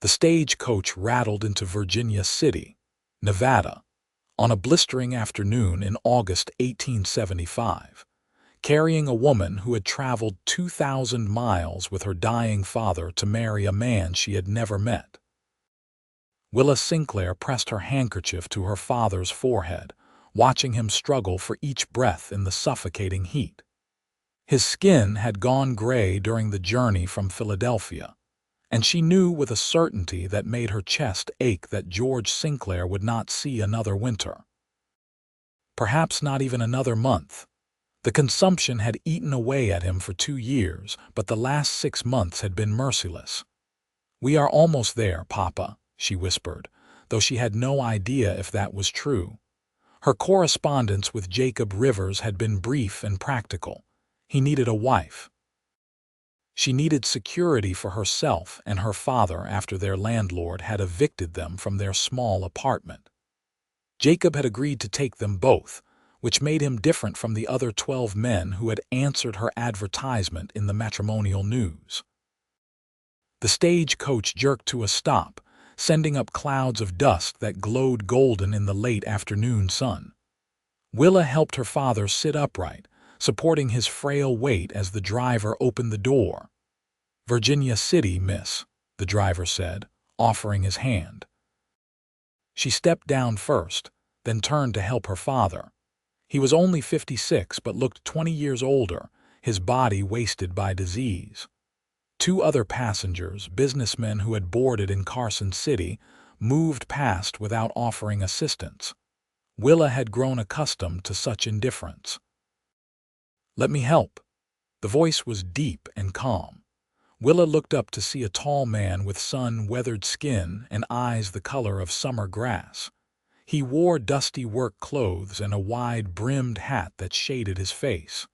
The stagecoach rattled into Virginia City, Nevada, on a blistering afternoon in August 1875, carrying a woman who had traveled 2,000 miles with her dying father to marry a man she had never met. Willa Sinclair pressed her handkerchief to her father's forehead, watching him struggle for each breath in the suffocating heat. His skin had gone gray during the journey from Philadelphia, and she knew with a certainty that made her chest ache that George Sinclair would not see another winter. Perhaps not even another month. The consumption had eaten away at him for 2 years, but the last 6 months had been merciless. "We are almost there, Papa," she whispered, though she had no idea if that was true. Her correspondence with Jacob Rivers had been brief and practical. He needed a wife. She needed security for herself and her father after their landlord had evicted them from their small apartment. Jacob had agreed to take them both, which made him different from the other 12 men who had answered her advertisement in the matrimonial news. The stagecoach jerked to a stop, sending up clouds of dust that glowed golden in the late afternoon sun. Willa helped her father sit upright, supporting his frail weight as the driver opened the door. "Virginia City, miss," the driver said, offering his hand. She stepped down first, then turned to help her father. He was only 56 but looked 20 years older, his body wasted by disease. 2 other passengers, businessmen who had boarded in Carson City, moved past without offering assistance. Willa had grown accustomed to such indifference. "Let me help." The voice was deep and calm. Willa looked up to see a tall man with sun-weathered skin and eyes the color of summer grass. He wore dusty work clothes and a wide-brimmed hat that shaded his face.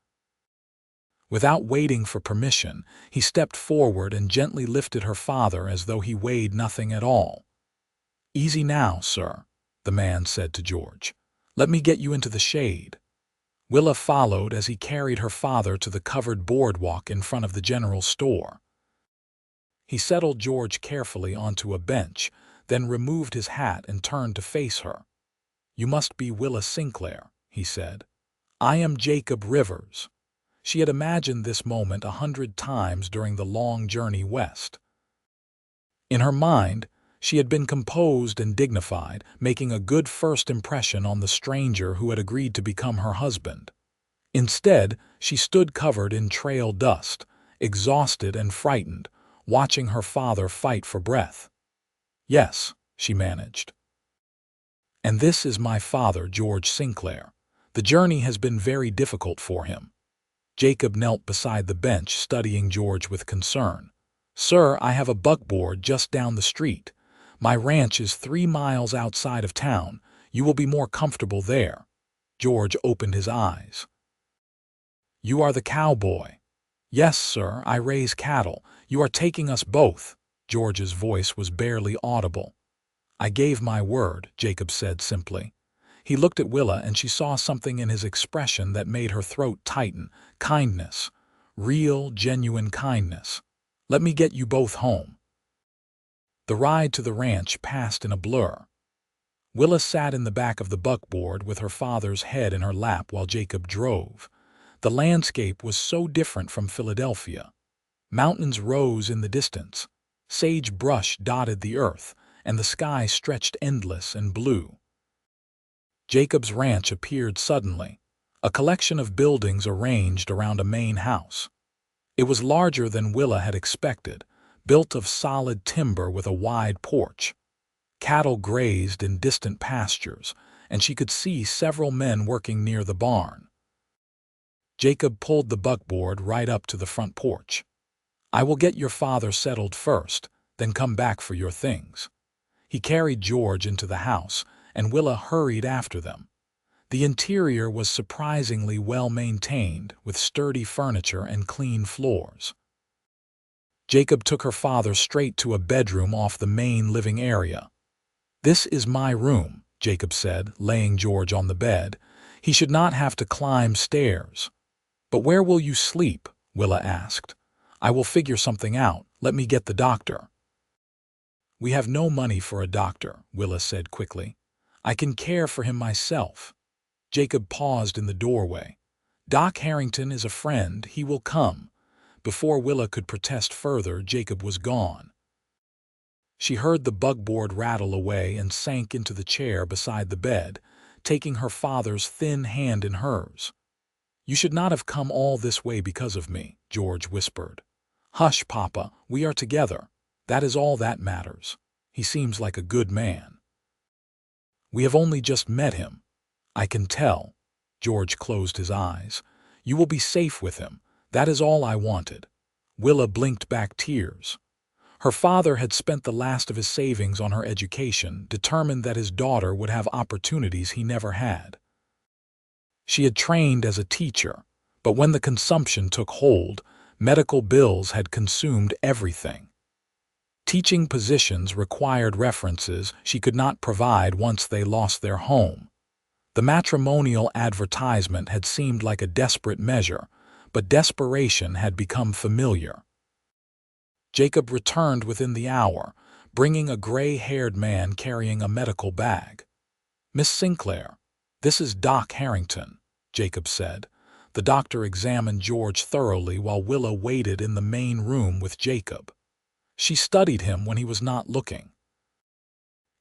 Without waiting for permission, he stepped forward and gently lifted her father as though he weighed nothing at all. "Easy now, sir," the man said to George. "Let me get you into the shade." Willa followed as he carried her father to the covered boardwalk in front of the general store. He settled George carefully onto a bench, then removed his hat and turned to face her. "You must be Willa Sinclair," he said. "I am Jacob Rivers." She had imagined this moment 100 times during the long journey west. In her mind, she had been composed and dignified, making a good first impression on the stranger who had agreed to become her husband. Instead, she stood covered in trail dust, exhausted and frightened, watching her father fight for breath. "Yes," she managed. "And this is my father, George Sinclair. The journey has been very difficult for him." Jacob knelt beside the bench, studying George with concern. "Sir, I have a buckboard just down the street. My ranch is 3 miles outside of town. You will be more comfortable there." George opened his eyes. "You are the cowboy." "Yes, sir, I raise cattle. You are taking us both." George's voice was barely audible. "I gave my word," Jacob said simply. He looked at Willa and she saw something in his expression that made her throat tighten. Kindness. Real, genuine kindness. "Let me get you both home." The ride to the ranch passed in a blur. Willa sat in the back of the buckboard with her father's head in her lap while Jacob drove. The landscape was so different from Philadelphia. Mountains rose in the distance. Sagebrush dotted the earth, and the sky stretched endless and blue. Jacob's ranch appeared suddenly, a collection of buildings arranged around a main house. It was larger than Willa had expected, built of solid timber with a wide porch. Cattle grazed in distant pastures, and she could see several men working near the barn. Jacob pulled the buckboard right up to the front porch. "I will get your father settled first, then come back for your things." He carried George into the house, and Willa hurried after them. The interior was surprisingly well maintained, with sturdy furniture and clean floors. Jacob took her father straight to a bedroom off the main living area. "This is my room," Jacob said, laying George on the bed. "He should not have to climb stairs." "But where will you sleep?" Willa asked. "I will figure something out. Let me get the doctor." "We have no money for a doctor," Willa said quickly. "I can care for him myself." Jacob paused in the doorway. "Doc Harrington is a friend. He will come." Before Willa could protest further, Jacob was gone. She heard the bugboard rattle away and sank into the chair beside the bed, taking her father's thin hand in hers. "You should not have come all this way because of me," George whispered. "Hush, Papa, we are together. That is all that matters. He seems like a good man." "We have only just met him. I can tell." George closed his eyes. "You will be safe with him. That is all I wanted." Willa blinked back tears. Her father had spent the last of his savings on her education, determined that his daughter would have opportunities he never had. She had trained as a teacher, but when the consumption took hold, medical bills had consumed everything. Teaching positions required references she could not provide once they lost their home. The matrimonial advertisement had seemed like a desperate measure, but desperation had become familiar. Jacob returned within the hour, bringing a gray-haired man carrying a medical bag. "Miss Sinclair, this is Doc Harrington," Jacob said. The doctor examined George thoroughly while Willa waited in the main room with Jacob. She studied him when he was not looking.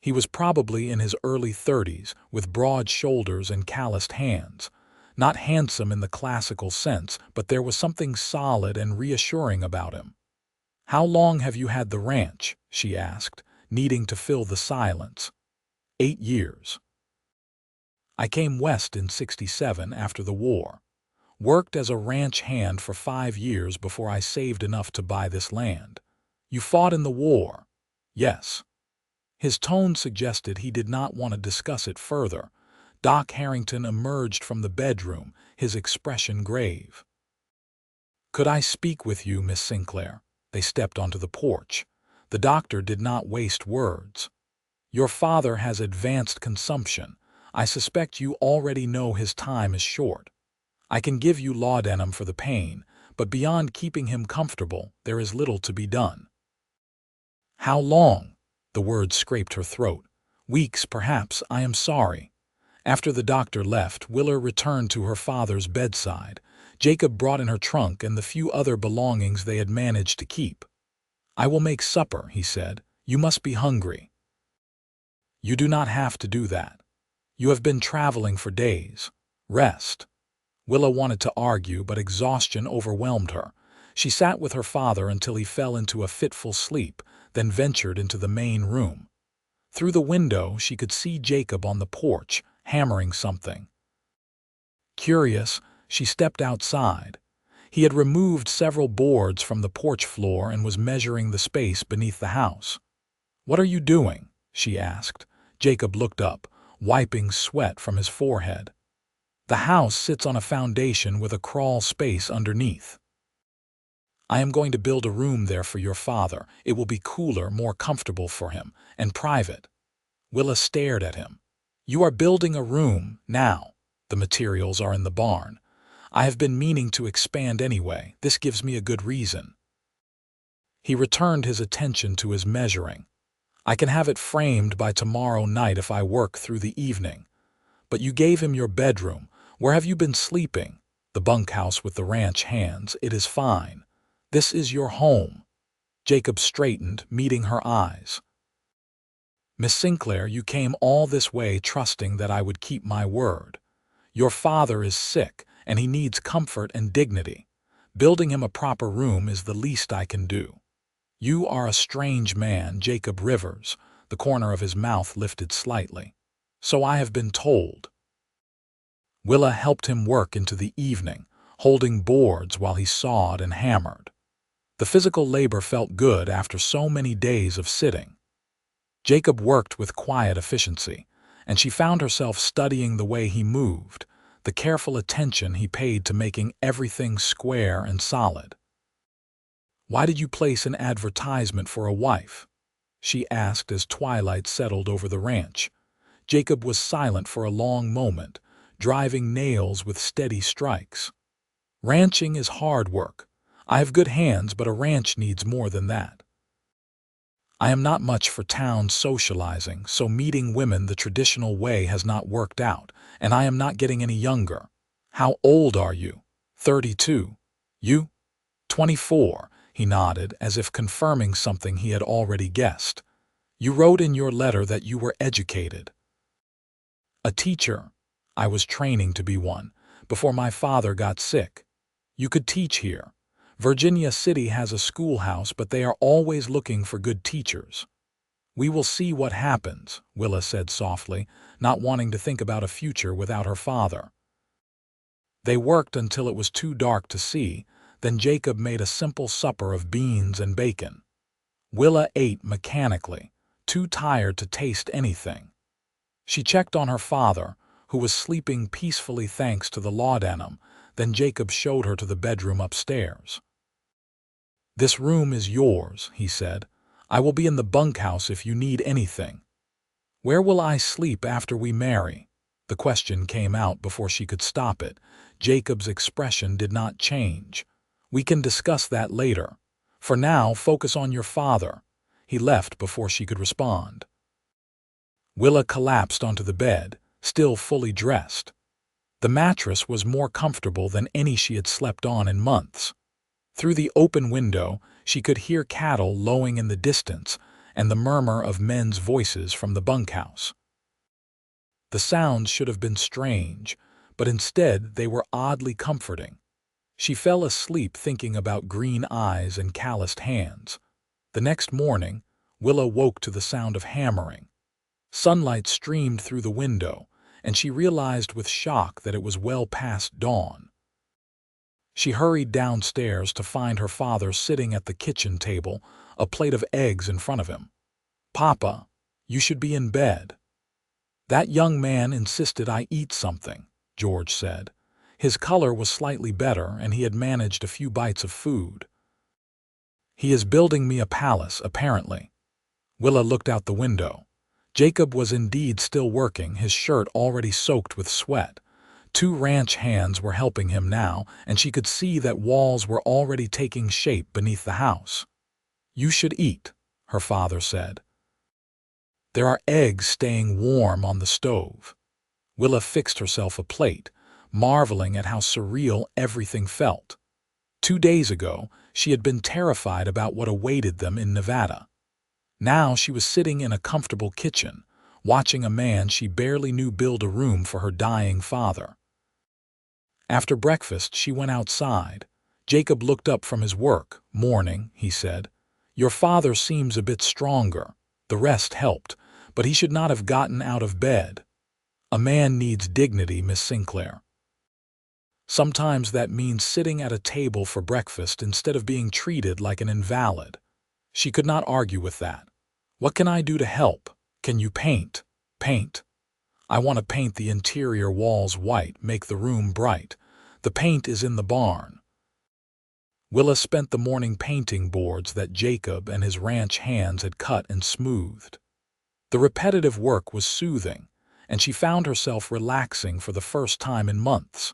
He was probably in his early 30s, with broad shoulders and calloused hands. Not handsome in the classical sense, but there was something solid and reassuring about him. "How long have you had the ranch?" she asked, needing to fill the silence. 8 years. "I came west in '67 after the war. Worked as a ranch hand for 5 years before I saved enough to buy this land." "You fought in the war?" "Yes." His tone suggested he did not want to discuss it further. Doc Harrington emerged from the bedroom, his expression grave. "Could I speak with you, Miss Sinclair?" They stepped onto the porch. The doctor did not waste words. "Your father has advanced consumption. I suspect you already know his time is short. I can give you laudanum for the pain, but beyond keeping him comfortable, there is little to be done." "How long?" The words scraped her throat. "Weeks, perhaps. I am sorry." After the doctor left, Willa returned to her father's bedside. Jacob brought in her trunk and the few other belongings they had managed to keep. "I will make supper," he said. "You must be hungry." "You do not have to do that. You have been traveling for days. Rest." Willa wanted to argue, but exhaustion overwhelmed her. She sat with her father until he fell into a fitful sleep, then ventured into the main room. Through the window, she could see Jacob on the porch, hammering something. Curious, she stepped outside. He had removed several boards from the porch floor and was measuring the space beneath the house. "What are you doing?" she asked. Jacob looked up, wiping sweat from his forehead. "The house sits on a foundation with a crawl space underneath. I am going to build a room there for your father. It will be cooler, more comfortable for him, and private." Willa stared at him. "You are building a room now. The materials are in the barn. I have been meaning to expand anyway. This gives me a good reason." He returned his attention to his measuring. "I can have it framed by tomorrow night if I work through the evening." "But you gave him your bedroom. Where have you been sleeping?" "The bunkhouse with the ranch hands. It is fine. This is your home." Jacob straightened, meeting her eyes. "Miss Sinclair, you came all this way trusting that I would keep my word. Your father is sick, and he needs comfort and dignity. Building him a proper room is the least I can do." "You are a strange man, Jacob Rivers." The corner of his mouth lifted slightly. "So I have been told." Willa helped him work into the evening, holding boards while he sawed and hammered. The physical labor felt good after so many days of sitting. Jacob worked with quiet efficiency, and she found herself studying the way he moved, the careful attention he paid to making everything square and solid. "Why did you place an advertisement for a wife?" she asked as twilight settled over the ranch. Jacob was silent for a long moment, driving nails with steady strikes. "Ranching is hard work. I have good hands, but a ranch needs more than that." I am not much for town socializing, so meeting women the traditional way has not worked out, and I am not getting any younger. How old are you? 32. You? 24. He nodded, as if confirming something he had already guessed. You wrote in your letter that you were educated. A teacher. I was training to be one, before my father got sick. You could teach here. Virginia City has a schoolhouse, but they are always looking for good teachers. We will see what happens, Willa said softly, not wanting to think about a future without her father. They worked until it was too dark to see, then Jacob made a simple supper of beans and bacon. Willa ate mechanically, too tired to taste anything. She checked on her father, who was sleeping peacefully thanks to the laudanum, then Jacob showed her to the bedroom upstairs. This room is yours, he said. I will be in the bunkhouse if you need anything. Where will I sleep after we marry? The question came out before she could stop it. Jacob's expression did not change. We can discuss that later. For now, focus on your father. He left before she could respond. Willa collapsed onto the bed, still fully dressed. The mattress was more comfortable than any she had slept on in months. Through the open window, she could hear cattle lowing in the distance and the murmur of men's voices from the bunkhouse. The sounds should have been strange, but instead they were oddly comforting. She fell asleep thinking about green eyes and calloused hands. The next morning, Willa woke to the sound of hammering. Sunlight streamed through the window, and she realized with shock that it was well past dawn. She hurried downstairs to find her father sitting at the kitchen table, a plate of eggs in front of him. "Papa, you should be in bed." "That young man insisted I eat something," George said. His color was slightly better, and he had managed a few bites of food. "He is building me a palace, apparently." Willa looked out the window. Jacob was indeed still working, his shirt already soaked with sweat. 2 ranch hands were helping him now, and she could see that walls were already taking shape beneath the house. "You should eat," her father said. "There are eggs staying warm on the stove." Willa fixed herself a plate, marveling at how surreal everything felt. 2 days ago, she had been terrified about what awaited them in Nevada. Now she was sitting in a comfortable kitchen, watching a man she barely knew build a room for her dying father. After breakfast, she went outside. Jacob looked up from his work. "Morning," he said. "Your father seems a bit stronger." The rest helped, but he should not have gotten out of bed. "A man needs dignity, Miss Sinclair. Sometimes that means sitting at a table for breakfast instead of being treated like an invalid." She could not argue with that. "What can I do to help? Can you paint?" "Paint? I want to paint the interior walls white, make the room bright. The paint is in the barn." Willa spent the morning painting boards that Jacob and his ranch hands had cut and smoothed. The repetitive work was soothing, and she found herself relaxing for the first time in months.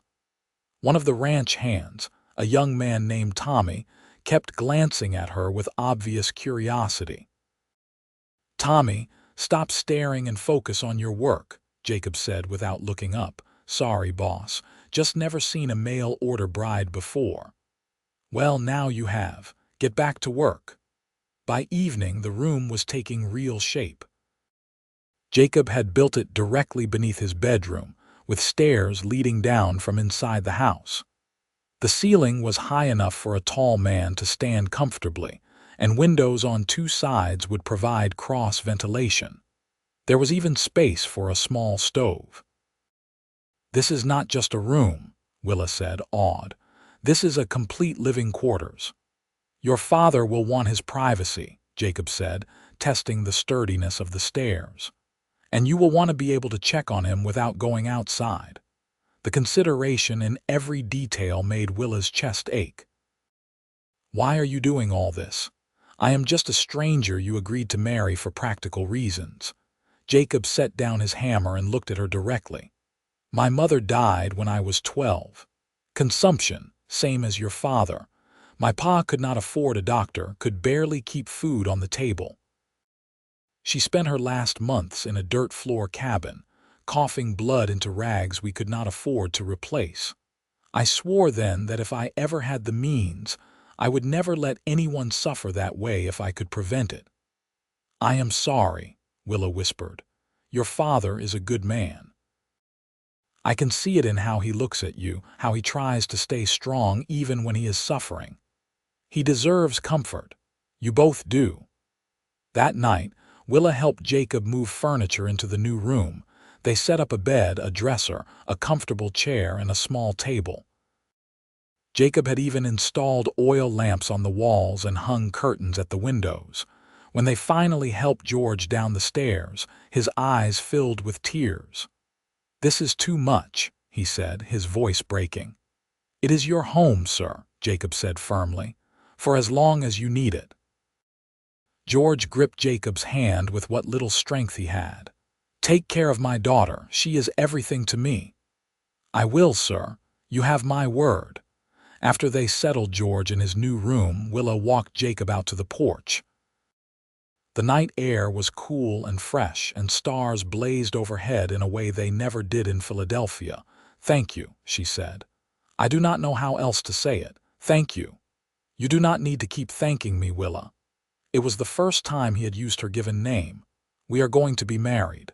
One of the ranch hands, a young man named Tommy, kept glancing at her with obvious curiosity. "Tommy, stop staring and focus on your work," Jacob said without looking up. "Sorry, boss, just never seen a mail-order bride before." "Well, now you have. Get back to work." By evening, the room was taking real shape. Jacob had built it directly beneath his bedroom, with stairs leading down from inside the house. The ceiling was high enough for a tall man to stand comfortably, and windows on 2 sides would provide cross-ventilation. There was even space for a small stove. "This is not just a room," Willa said, awed. "This is a complete living quarters." "Your father will want his privacy," Jacob said, testing the sturdiness of the stairs. "And you will want to be able to check on him without going outside." The consideration in every detail made Willa's chest ache. "Why are you doing all this? I am just a stranger you agreed to marry for practical reasons." Jacob set down his hammer and looked at her directly. "My mother died when I was 12. Consumption, same as your father. My pa could not afford a doctor, could barely keep food on the table. She spent her last months in a dirt-floor cabin, coughing blood into rags we could not afford to replace. I swore then that if I ever had the means, I would never let anyone suffer that way if I could prevent it. I am sorry, Willa whispered. Your father is a good man. I can see it in how he looks at you, how he tries to stay strong even when he is suffering. He deserves comfort. You both do. That night, Willa helped Jacob move furniture into the new room. They set up a bed, a dresser, a comfortable chair, and a small table. Jacob had even installed oil lamps on the walls and hung curtains at the windows. When they finally helped George down the stairs, his eyes filled with tears. "This is too much," he said, his voice breaking. "It is your home, sir," Jacob said firmly, "for as long as you need it." George gripped Jacob's hand with what little strength he had. "Take care of my daughter. She is everything to me." "I will, sir. You have my word." After they settled George in his new room, Willa walked Jacob out to the porch. The night air was cool and fresh, and stars blazed overhead in a way they never did in Philadelphia. "Thank you," she said. "I do not know how else to say it. Thank you." "You do not need to keep thanking me, Willa." It was the first time he had used her given name. "We are going to be married.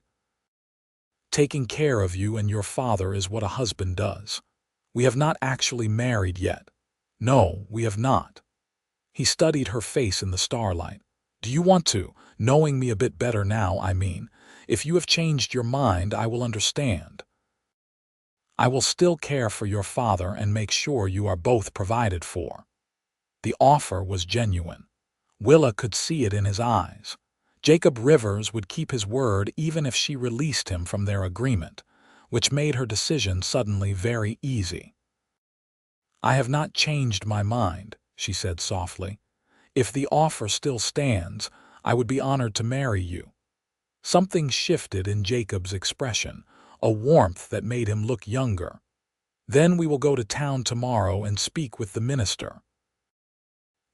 Taking care of you and your father is what a husband does. We have not actually married yet." "No, we have not." He studied her face in the starlight. "Do you want to? Knowing me a bit better now, I mean. If you have changed your mind, I will understand. I will still care for your father and make sure you are both provided for." The offer was genuine. Willa could see it in his eyes. Jacob Rivers would keep his word even if she released him from their agreement, which made her decision suddenly very easy. "I have not changed my mind," she said softly. "If the offer still stands, I would be honored to marry you." Something shifted in Jacob's expression, a warmth that made him look younger. "Then we will go to town tomorrow and speak with the minister."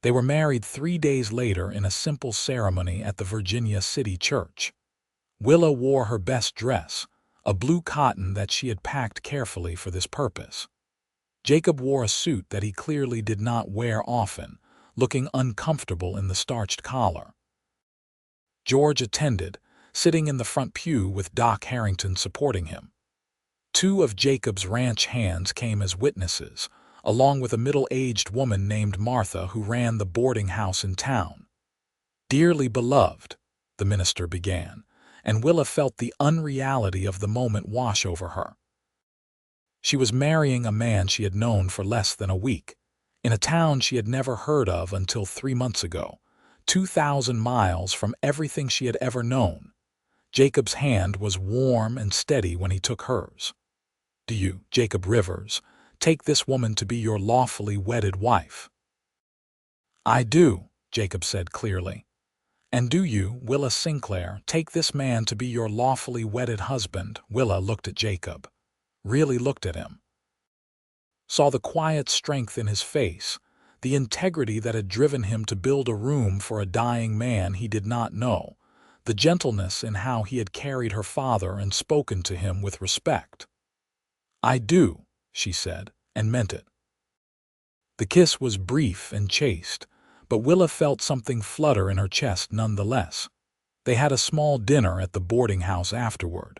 They were married 3 days later in a simple ceremony at the Virginia City Church. Willa wore her best dress, a blue cotton that she had packed carefully for this purpose. Jacob wore a suit that he clearly did not wear often, looking uncomfortable in the starched collar. George attended, sitting in the front pew with Doc Harrington supporting him. 2 of Jacob's ranch hands came as witnesses, along with a middle-aged woman named Martha who ran the boarding house in town. "Dearly beloved," the minister began, and Willa felt the unreality of the moment wash over her. She was marrying a man she had known for less than a week, in a town she had never heard of until 3 months ago, 2,000 miles from everything she had ever known. Jacob's hand was warm and steady when he took hers. "Do you, Jacob Rivers, take this woman to be your lawfully wedded wife?" "I do," Jacob said clearly. "And do you, Willa Sinclair, take this man to be your lawfully wedded husband?" Willa looked at Jacob. Really looked at him. Saw the quiet strength in his face, the integrity that had driven him to build a room for a dying man he did not know, the gentleness in how he had carried her father and spoken to him with respect. "I do," she said, and meant it. The kiss was brief and chaste, but Willa felt something flutter in her chest nonetheless. They had a small dinner at the boarding house afterward.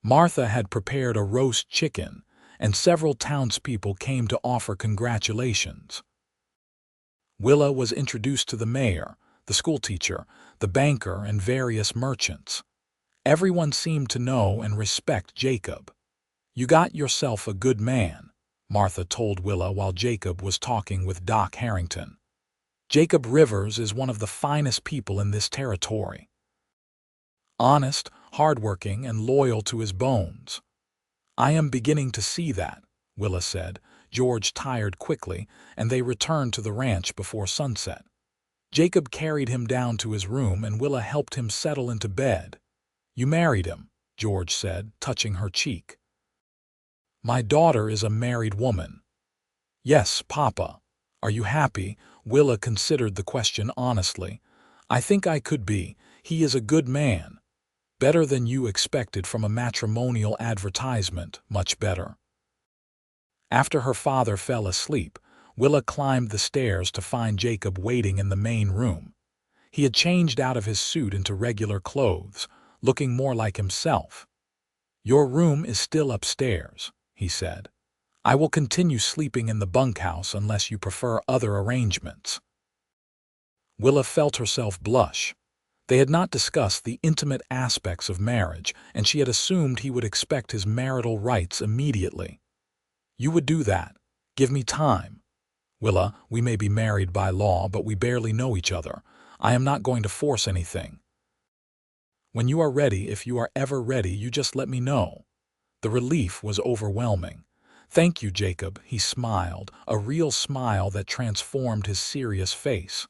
Martha had prepared a roast chicken, and several townspeople came to offer congratulations. Willa was introduced to the mayor, the schoolteacher, the banker, and various merchants. Everyone seemed to know and respect Jacob. "You got yourself a good man," Martha told Willa while Jacob was talking with Doc Harrington. "Jacob Rivers is one of the finest people in this territory. Honest, hardworking, and loyal to his bones." "I am beginning to see that," Willa said. George tired quickly, and they returned to the ranch before sunset. Jacob carried him down to his room, and Willa helped him settle into bed. "You married him," George said, touching her cheek. "My daughter is a married woman." "Yes, Papa." "Are you happy?" Willa considered the question honestly. "I think I could be, He is a good man. Better than you expected from a matrimonial advertisement, much better." After her father fell asleep, Willa climbed the stairs to find Jacob waiting in the main room. He had changed out of his suit into regular clothes, looking more like himself. "Your room is still upstairs," he said. "I will continue sleeping in the bunkhouse unless you prefer other arrangements." Willa felt herself blush. They had not discussed the intimate aspects of marriage, and she had assumed he would expect his marital rights immediately. "You would do that. Give me time. Willa, we may be married by law, but we barely know each other. I am not going to force anything. When you are ready, if you are ever ready, you just let me know." The relief was overwhelming. "Thank you, Jacob," he smiled, a real smile that transformed his serious face.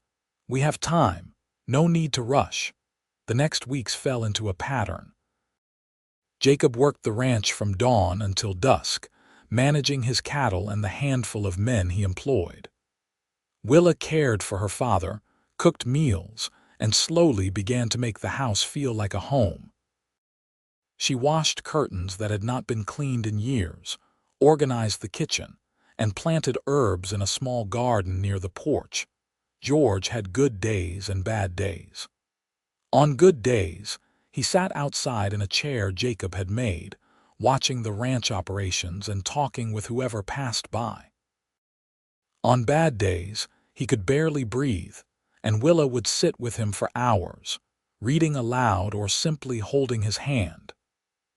"We have time. No need to rush." The next weeks fell into a pattern. Jacob worked the ranch from dawn until dusk, managing his cattle and the handful of men he employed. Willa cared for her father, cooked meals, and slowly began to make the house feel like a home. She washed curtains that had not been cleaned in years, organized the kitchen, and planted herbs in a small garden near the porch. George had good days and bad days. On good days, he sat outside in a chair Jacob had made, watching the ranch operations and talking with whoever passed by. On bad days, he could barely breathe, and Willa would sit with him for hours, reading aloud or simply holding his hand.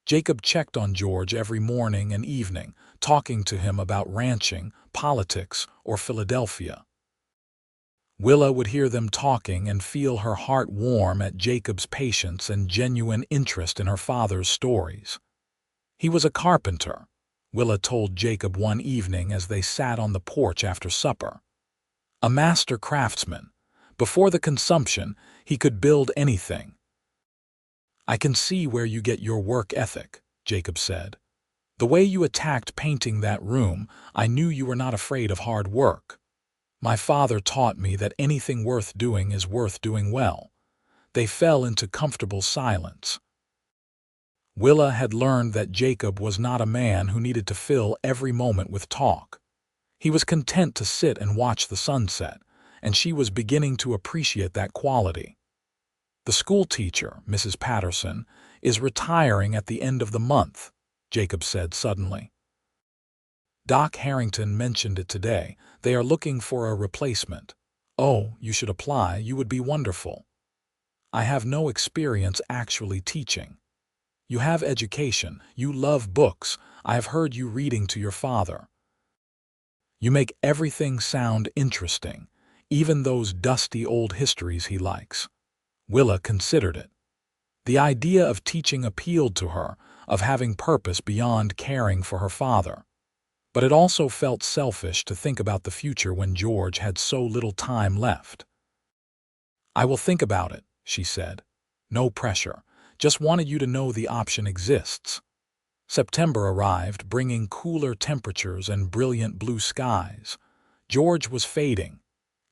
Jacob checked on George every morning and evening, talking to him about ranching, politics, or Philadelphia. Willa would hear them talking and feel her heart warm at Jacob's patience and genuine interest in her father's stories. "He was a carpenter," Willa told Jacob one evening as they sat on the porch after supper. "A master craftsman. Before the consumption, he could build anything." "I can see where you get your work ethic," Jacob said. "The way you attacked painting that room, I knew you were not afraid of hard work. My father taught me that anything worth doing is worth doing well." They fell into comfortable silence. Willa had learned that Jacob was not a man who needed to fill every moment with talk. He was content to sit and watch the sunset, and she was beginning to appreciate that quality. "The school teacher, Mrs. Patterson, is retiring at the end of the month," Jacob said suddenly. "Doc Harrington mentioned it today. They are looking for a replacement." "Oh, you should apply. You would be wonderful." "I have no experience actually teaching." "You have education. You love books. I have heard you reading to your father. You make everything sound interesting, even those dusty old histories he likes." Willa considered it. The idea of teaching appealed to her, of having purpose beyond caring for her father. But it also felt selfish to think about the future when George had so little time left. "I will think about it," she said. "No pressure. Just wanted you to know the option exists." September arrived, bringing cooler temperatures and brilliant blue skies. George was fading.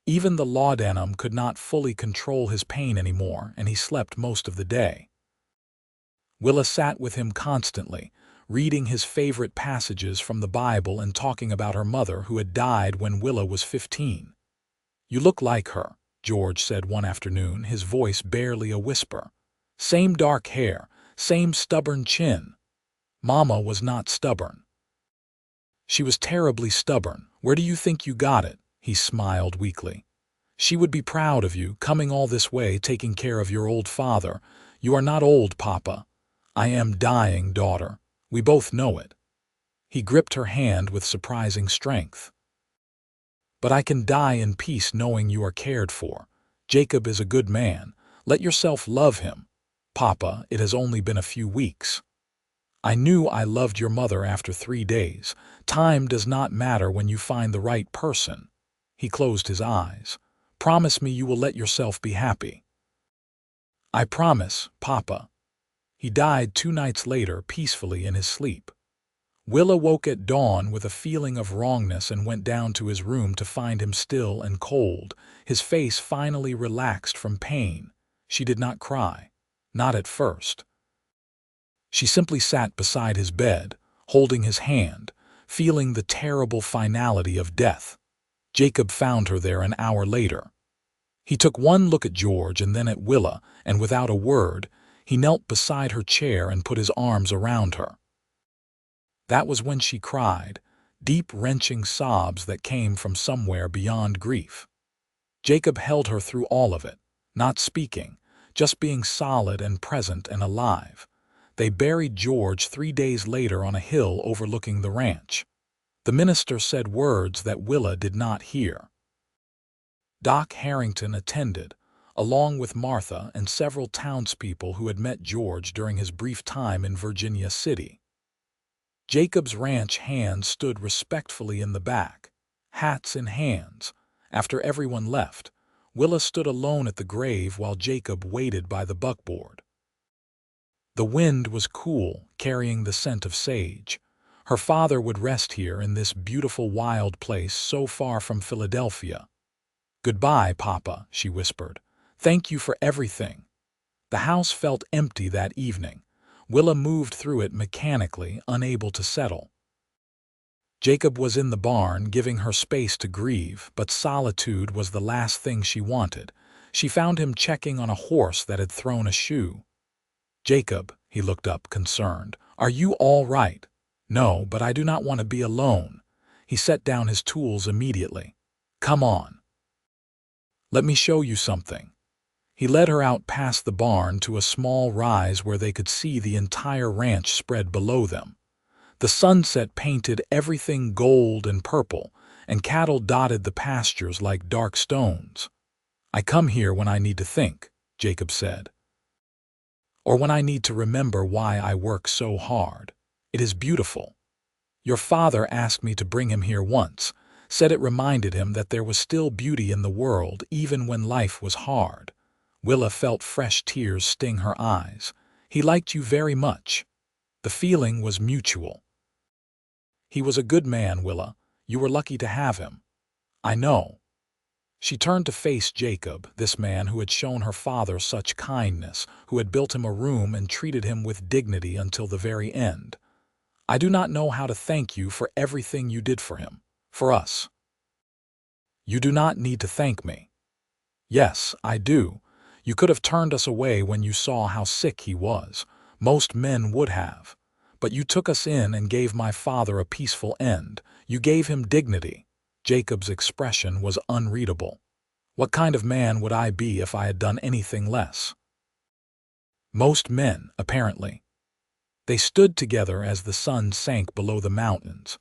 Even the laudanum could not fully control his pain anymore, and he slept most of the day. Willa sat with him constantly, reading his favorite passages from the Bible and talking about her mother who had died when Willa was 15. "You look like her," George said one afternoon, his voice barely a whisper. "Same dark hair, same stubborn chin." Mama was not stubborn. "She was terribly stubborn. Where do you think you got it?" He smiled weakly. "She would be proud of you, coming all this way, taking care of your old father. You are not old, Papa." "I am dying, daughter. We both know it." He gripped her hand with surprising strength. "But I can die in peace knowing you are cared for. Jacob is a good man. Let yourself love him. Papa, it has only been a few weeks. I knew I loved your mother after 3 days. Time does not matter when you find the right person." He closed his eyes. "Promise me you will let yourself be happy." "I promise, Papa." He died 2 nights later peacefully in his sleep. Willa woke at dawn with a feeling of wrongness and went down to his room to find him still and cold, his face finally relaxed from pain. She did not cry. Not at first. She simply sat beside his bed, holding his hand, feeling the terrible finality of death. Jacob found her there an hour later. He took one look at George and then at Willa, and without a word, he knelt beside her chair and put his arms around her. That was when she cried, deep, wrenching sobs that came from somewhere beyond grief. Jacob held her through all of it, not speaking, just being solid and present and alive. They buried George 3 days later on a hill overlooking the ranch. The minister said words that Willa did not hear. Doc Harrington attended, along with Martha and several townspeople who had met George during his brief time in Virginia City. Jacob's ranch hands stood respectfully in the back, hats in hands. After everyone left, Willa stood alone at the grave while Jacob waited by the buckboard. The wind was cool, carrying the scent of sage. Her father would rest here in this beautiful wild place so far from Philadelphia. "Goodbye, Papa," she whispered. "Thank you for everything." The house felt empty that evening. Willa moved through it mechanically, unable to settle. Jacob was in the barn, giving her space to grieve, but solitude was the last thing she wanted. She found him checking on a horse that had thrown a shoe. "Jacob," he looked up, concerned, "are you all right?" "No, but I do not want to be alone." He set down his tools immediately. "Come on. Let me show you something." He led her out past the barn to a small rise where they could see the entire ranch spread below them. The sunset painted everything gold and purple, and cattle dotted the pastures like dark stones. "I come here when I need to think," Jacob said. "Or when I need to remember why I work so hard. It is beautiful. Your father asked me to bring him here once, said it reminded him that there was still beauty in the world even when life was hard." Willa felt fresh tears sting her eyes. "He liked you very much." The feeling was mutual. "He was a good man, Willa. You were lucky to have him." "I know." She turned to face Jacob, this man who had shown her father such kindness, who had built him a room and treated him with dignity until the very end. "I do not know how to thank you for everything you did for him, for us." "You do not need to thank me." "Yes, I do. You could have turned us away when you saw how sick he was. Most men would have. But you took us in and gave my father a peaceful end. You gave him dignity." Jacob's expression was unreadable. "What kind of man would I be if I had done anything less?" "Most men, apparently." They stood together as the sun sank below the mountains.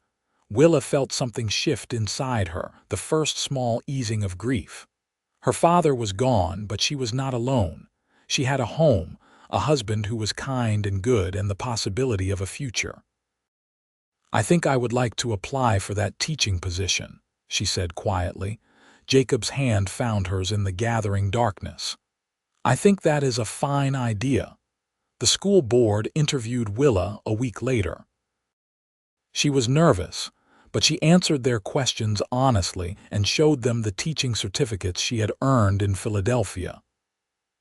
Willa felt something shift inside her, the first small easing of grief. Her father was gone, but she was not alone. She had a home, a husband who was kind and good, and the possibility of a future. "I think I would like to apply for that teaching position," she said quietly. Jacob's hand found hers in the gathering darkness. "I think that is a fine idea." The school board interviewed Willa a week later. She was nervous, but she answered their questions honestly and showed them the teaching certificates she had earned in Philadelphia.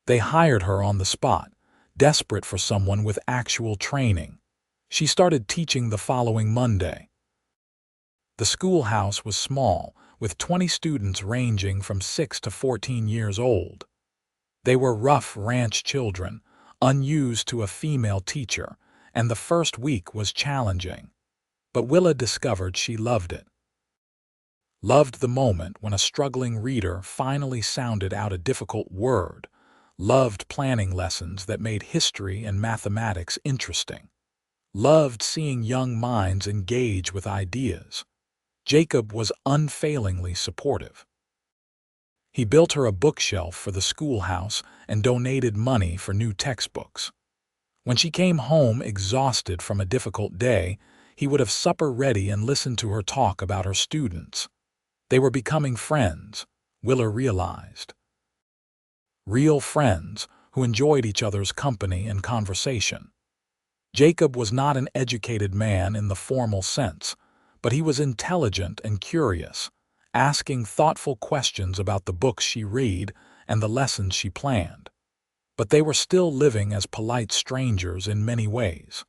They hired her on the spot, desperate for someone with actual training. She started teaching the following Monday. The schoolhouse was small, with 20 students ranging from 6 to 14 years old. They were rough ranch children, unused to a female teacher, and the first week was challenging. But Willa discovered she loved it. Loved the moment when a struggling reader finally sounded out a difficult word. Loved planning lessons that made history and mathematics interesting. Loved seeing young minds engage with ideas. Jacob was unfailingly supportive. He built her a bookshelf for the schoolhouse and donated money for new textbooks. When she came home exhausted from a difficult day, he would have supper ready and listen to her talk about her students. They were becoming friends, Willa realized. Real friends who enjoyed each other's company and conversation. Jacob was not an educated man in the formal sense, but he was intelligent and curious, asking thoughtful questions about the books she read and the lessons she planned. but they were still living as polite strangers in many ways.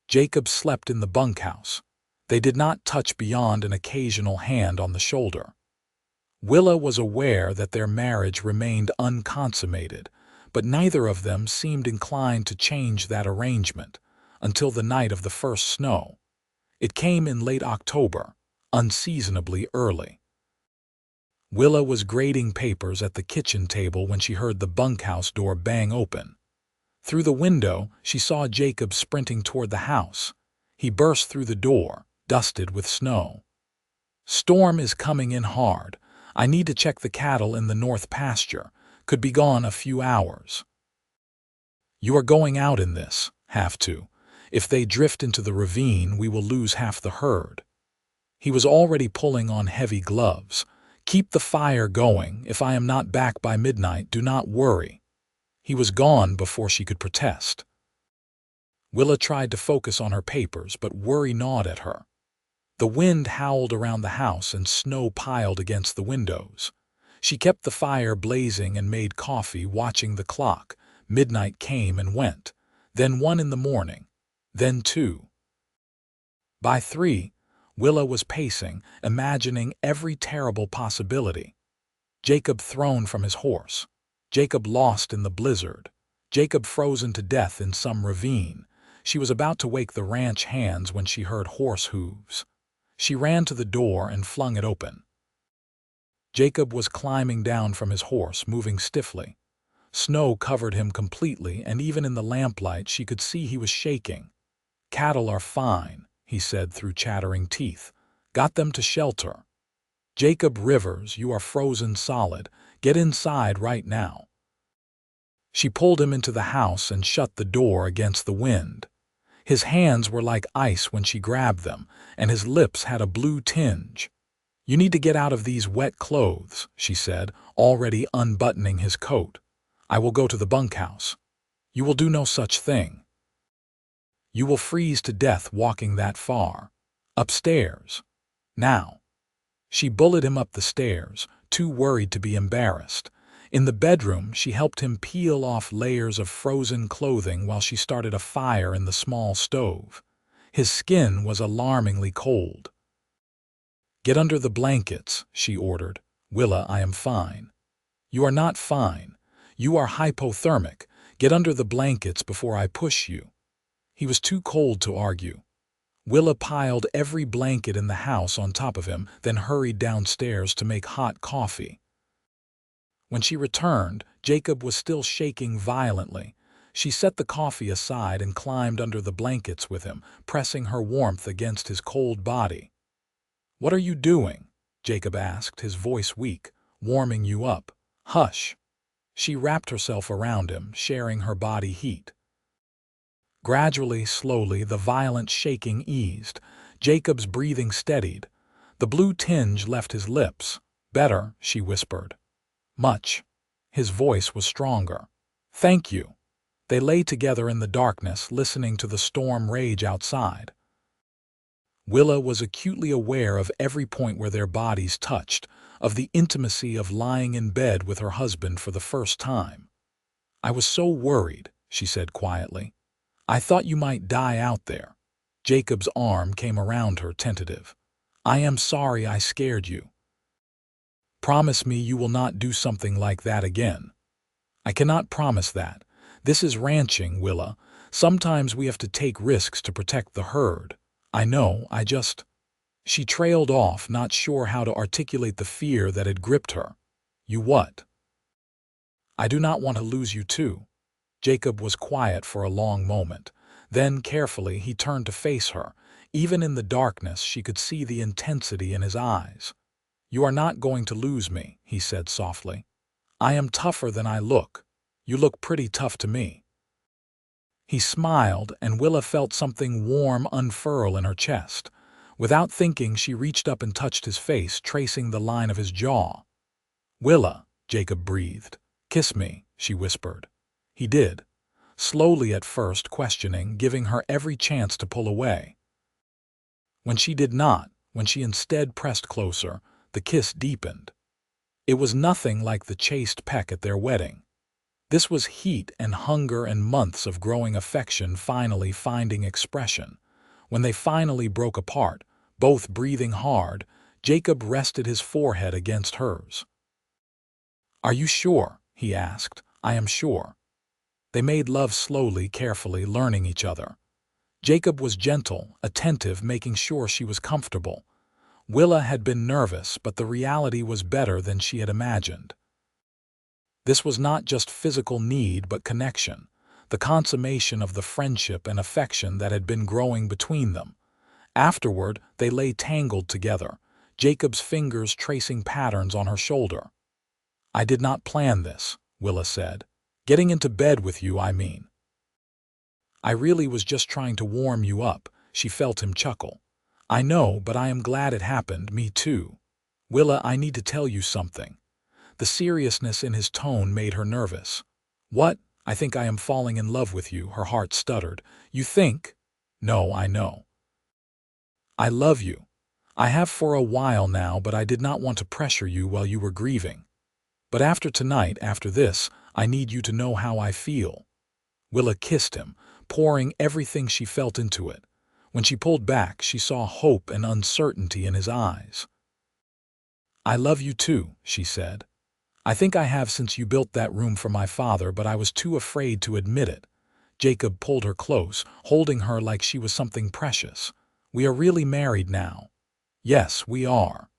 Jacob slept in the bunkhouse. They did not touch beyond an occasional hand on the shoulder. Willa was aware that their marriage remained unconsummated, but neither of them seemed inclined to change that arrangement until the night of the first snow. It came in late October, unseasonably early. Willa was grading papers at the kitchen table when she heard the bunkhouse door bang open. Through the window, she saw Jacob sprinting toward the house. He burst through the door, dusted with snow. "Storm is coming in hard. I need to check the cattle in the north pasture. Could be gone a few hours." "You are going out in this." "Have to. If they drift into the ravine, we will lose half the herd." He was already pulling on heavy gloves. "Keep the fire going. If I am not back by midnight, do not worry." He was gone before she could protest. Willa tried to focus on her papers, but worry gnawed at her. The wind howled around the house and snow piled against the windows. She kept the fire blazing and made coffee, watching the clock. Midnight came and went, then 1 in the morning, then 2. By 3, Willa was pacing, imagining every terrible possibility. Jacob thrown from his horse. Jacob lost in the blizzard. Jacob frozen to death in some ravine. She was about to wake the ranch hands when she heard horse hooves. She ran to the door and flung it open. Jacob was climbing down from his horse, moving stiffly. Snow covered him completely, and even in the lamplight she could see he was shaking. "Cattle are fine," he said through chattering teeth. "Got them to shelter." "Jacob Rivers, you are frozen solid. Get inside right now." She pulled him into the house and shut the door against the wind. His hands were like ice when she grabbed them, and his lips had a blue tinge. "You need to get out of these wet clothes," she said, already unbuttoning his coat. "I will go to the bunkhouse." "You will do no such thing. You will freeze to death walking that far. Upstairs. Now." She bullied him up the stairs, too worried to be embarrassed. In the bedroom, she helped him peel off layers of frozen clothing while she started a fire in the small stove. His skin was alarmingly cold. "Get under the blankets," she ordered. "Willa, I am fine." "You are not fine. You are hypothermic. Get under the blankets before I push you." He was too cold to argue. Willa piled every blanket in the house on top of him, then hurried downstairs to make hot coffee. When she returned, Jacob was still shaking violently. She set the coffee aside and climbed under the blankets with him, pressing her warmth against his cold body. "What are you doing?" Jacob asked, his voice weak. "Warming you up." "Hush." She wrapped herself around him, sharing her body heat. Gradually, slowly, the violent shaking eased. Jacob's breathing steadied. The blue tinge left his lips. "Better," she whispered. "Much." His voice was stronger. "Thank you." They lay together in the darkness, listening to the storm rage outside. Willa was acutely aware of every point where their bodies touched, of the intimacy of lying in bed with her husband for the first time. "I was so worried," she said quietly. "I thought you might die out there." Jacob's arm came around her, tentative. "I am sorry I scared you. Promise me you will not do something like that again." "I cannot promise that. This is ranching, Willa. Sometimes we have to take risks to protect the herd." "I know, I just—" She trailed off, not sure how to articulate the fear that had gripped her. "You what?" "I do not want to lose you too." Jacob was quiet for a long moment. Then, carefully, he turned to face her. Even in the darkness, she could see the intensity in his eyes. "You are not going to lose me," he said softly. "I am tougher than I look. You look pretty tough to me." He smiled, and Willa felt something warm unfurl in her chest. Without thinking, she reached up and touched his face, tracing the line of his jaw. "Willa," Jacob breathed. "Kiss me," she whispered. He did. Slowly at first, questioning, giving her every chance to pull away. When she did not, when she instead pressed closer, the kiss deepened. It was nothing like the chaste peck at their wedding. This was heat and hunger and months of growing affection finally finding expression. When they finally broke apart, both breathing hard, Jacob rested his forehead against hers. "Are you sure?" he asked. "I am sure." They made love slowly, carefully, learning each other. Jacob was gentle, attentive, making sure she was comfortable. Willa had been nervous, but the reality was better than she had imagined. This was not just physical need, but connection, the consummation of the friendship and affection that had been growing between them. Afterward, they lay tangled together, Jacob's fingers tracing patterns on her shoulder. "I did not plan this," Willa said. "Getting into bed with you, I mean." "I really was just trying to warm you up," she felt him chuckle. "I know, but I am glad it happened, me too. Willa, I need to tell you something." The seriousness in his tone made her nervous. "What? I think I am falling in love with you," her heart stuttered. "You think?" "No, I know. I love you. I have for a while now, but I did not want to pressure you while you were grieving. But after tonight, after this, I need you to know how I feel." Willa kissed him, pouring everything she felt into it. When she pulled back, she saw hope and uncertainty in his eyes. "I love you too," she said. "I think I have since you built that room for my father, but I was too afraid to admit it." Jacob pulled her close, holding her like she was something precious. "We are really married now." "Yes, we are."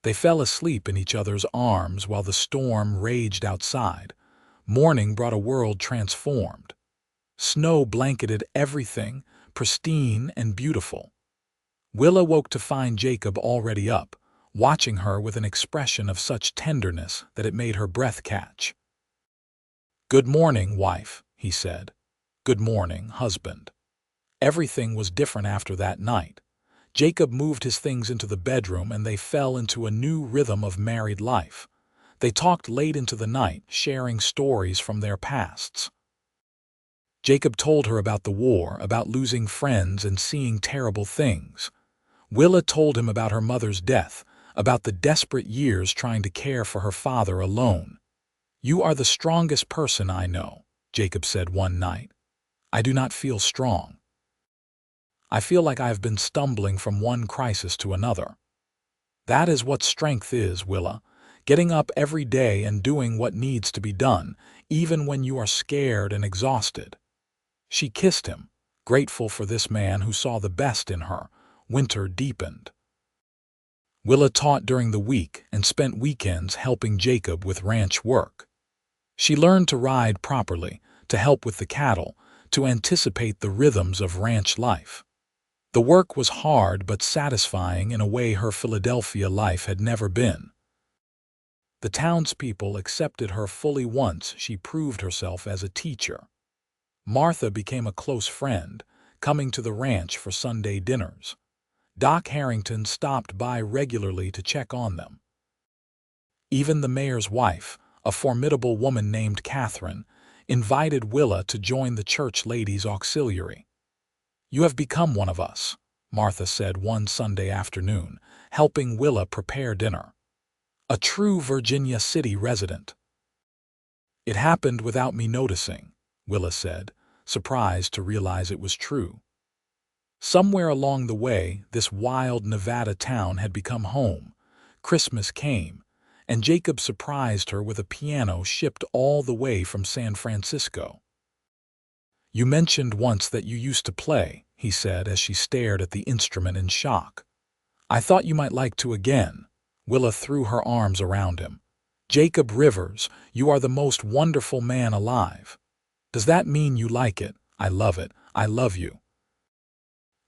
They fell asleep in each other's arms while the storm raged outside. Morning brought a world transformed. Snow blanketed everything, pristine and beautiful. Willa woke to find Jacob already up, watching her with an expression of such tenderness that it made her breath catch. "Good morning, wife," he said. "Good morning, husband." Everything was different after that night. Jacob moved his things into the bedroom and they fell into a new rhythm of married life. They talked late into the night, sharing stories from their pasts. Jacob told her about the war, about losing friends and seeing terrible things. Willa told him about her mother's death, about the desperate years trying to care for her father alone. "You are the strongest person I know," Jacob said one night. "I do not feel strong. I feel like I have been stumbling from one crisis to another." "That is what strength is, Willa. Getting up every day and doing what needs to be done, even when you are scared and exhausted." She kissed him, grateful for this man who saw the best in her. Winter deepened. Willa taught during the week and spent weekends helping Jacob with ranch work. She learned to ride properly, to help with the cattle, to anticipate the rhythms of ranch life. The work was hard but satisfying in a way her Philadelphia life had never been. The townspeople accepted her fully once she proved herself as a teacher. Martha became a close friend, coming to the ranch for Sunday dinners. Doc Harrington stopped by regularly to check on them. Even the mayor's wife, a formidable woman named Catherine, invited Willa to join the church ladies' auxiliary. "You have become one of us," Martha said one Sunday afternoon, helping Willa prepare dinner. "A true Virginia City resident." "It happened without me noticing," Willa said, surprised to realize it was true. Somewhere along the way, this wild Nevada town had become home. Christmas came, and Jacob surprised her with a piano shipped all the way from San Francisco. "You mentioned once that you used to play," he said as she stared at the instrument in shock. "I thought you might like to again." Willa threw her arms around him. "Jacob Rivers, you are the most wonderful man alive. Does that mean you like it? I love it. I love you."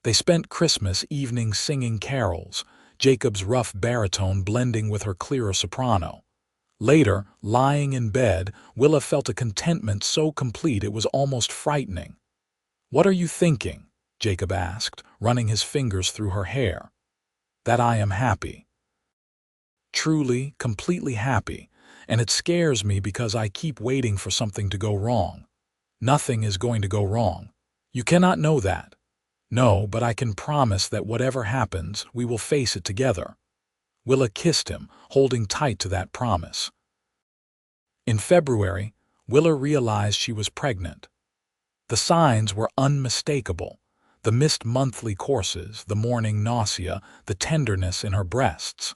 They spent Christmas evenings singing carols, Jacob's rough baritone blending with her clearer soprano. Later, lying in bed, Willa felt a contentment so complete it was almost frightening. "What are you thinking?" Jacob asked, running his fingers through her hair. "That I am happy. Truly, completely happy, and it scares me because I keep waiting for something to go wrong." "Nothing is going to go wrong. You cannot know that." "No, but I can promise that whatever happens, we will face it together." Willa kissed him, holding tight to that promise. In February, Willa realized she was pregnant. The signs were unmistakable. The missed monthly courses, the morning nausea, the tenderness in her breasts.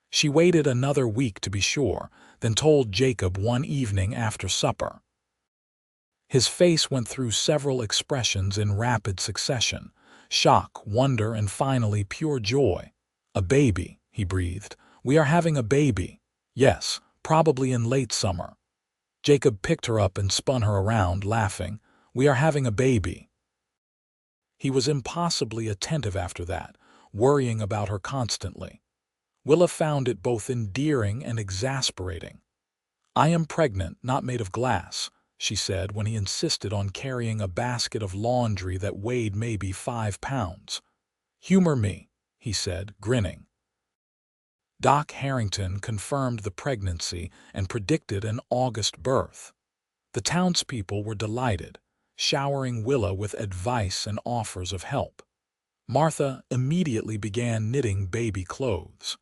She waited another week to be sure, then told Jacob one evening after supper. His face went through several expressions in rapid succession: shock, wonder, and finally pure joy. "A baby," he breathed. "We are having a baby. Yes, probably in late summer." Jacob picked her up and spun her around, laughing. "We are having a baby." He was impossibly attentive after that, worrying about her constantly. Willa found it both endearing and exasperating. "I am pregnant, not made of glass," she said when he insisted on carrying a basket of laundry that weighed maybe 5 pounds. "Humor me," he said, grinning. Doc Harrington confirmed the pregnancy and predicted an August birth. The townspeople were delighted, showering Willa with advice and offers of help. Martha immediately began knitting baby clothes.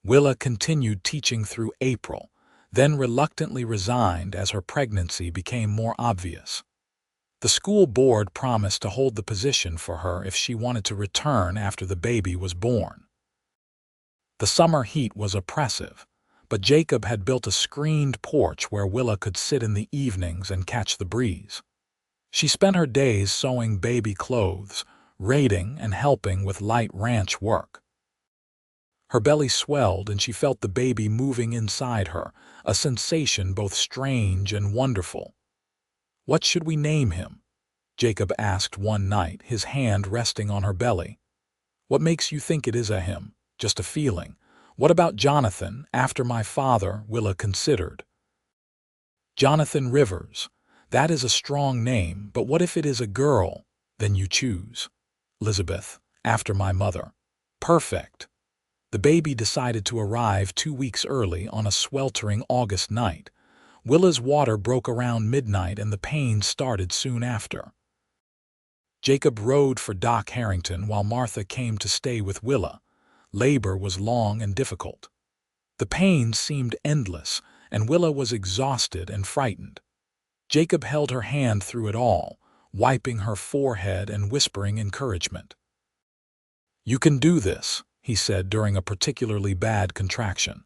Willa continued teaching through April, then reluctantly resigned as her pregnancy became more obvious. The school board promised to hold the position for her if she wanted to return after the baby was born. The summer heat was oppressive, but Jacob had built a screened porch where Willa could sit in the evenings and catch the breeze. She spent her days sewing baby clothes, raiding and helping with light ranch work. Her belly swelled and she felt the baby moving inside her, a sensation both strange and wonderful. "What should we name him?" Jacob asked one night, his hand resting on her belly. "What makes you think it is a him? Just a feeling. What about Jonathan, after my father?" Willa considered. "Jonathan Rivers. That is a strong name, but what if it is a girl? Then you choose." "Elizabeth, after my mother." "Perfect." The baby decided to arrive 2 weeks early on a sweltering August night. Willa's water broke around midnight and the pain started soon after. Jacob rode for Doc Harrington while Martha came to stay with Willa. Labor was long and difficult. The pain seemed endless, and Willa was exhausted and frightened. Jacob held her hand through it all, wiping her forehead and whispering encouragement. "You can do this," he said during a particularly bad contraction.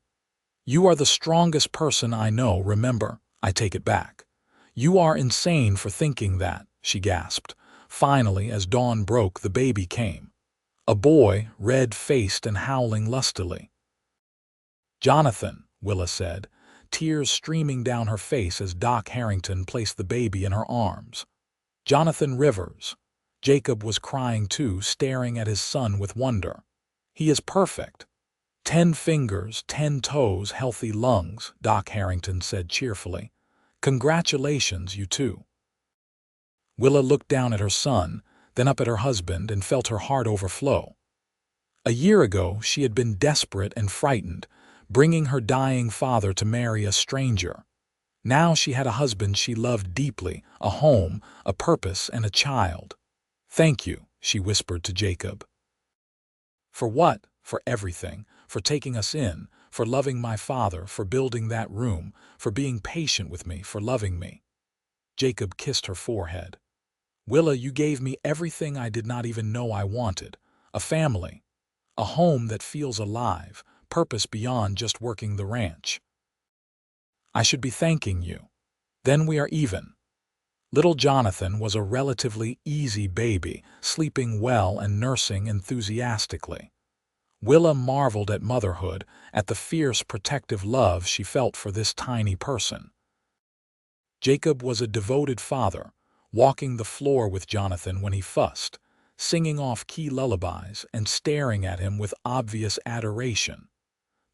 "You are the strongest person I know, remember. I take it back." "You are insane for thinking that," she gasped. Finally, as dawn broke, the baby came. A boy, red-faced and howling lustily. "Jonathan," Willa said, tears streaming down her face as Doc Harrington placed the baby in her arms. "Jonathan Rivers." Jacob was crying too, staring at his son with wonder. "He is perfect. 10 fingers, 10 toes, healthy lungs," Doc Harrington said cheerfully. "Congratulations, you two." Willa looked down at her son, then up at her husband, and felt her heart overflow. A year ago, she had been desperate and frightened, bringing her dying father to marry a stranger. Now she had a husband she loved deeply, a home, a purpose, and a child. "Thank you," she whispered to Jacob. "For what?" "For everything. For taking us in, for loving my father, for building that room, for being patient with me, for loving me." Jacob kissed her forehead. "Willa, you gave me everything I did not even know I wanted. A family. A home that feels alive, purpose beyond just working the ranch. I should be thanking you. Then we are even." Little Jonathan was a relatively easy baby, sleeping well and nursing enthusiastically. Willa marveled at motherhood, at the fierce protective love she felt for this tiny person. Jacob was a devoted father, walking the floor with Jonathan when he fussed, singing off key lullabies and staring at him with obvious adoration.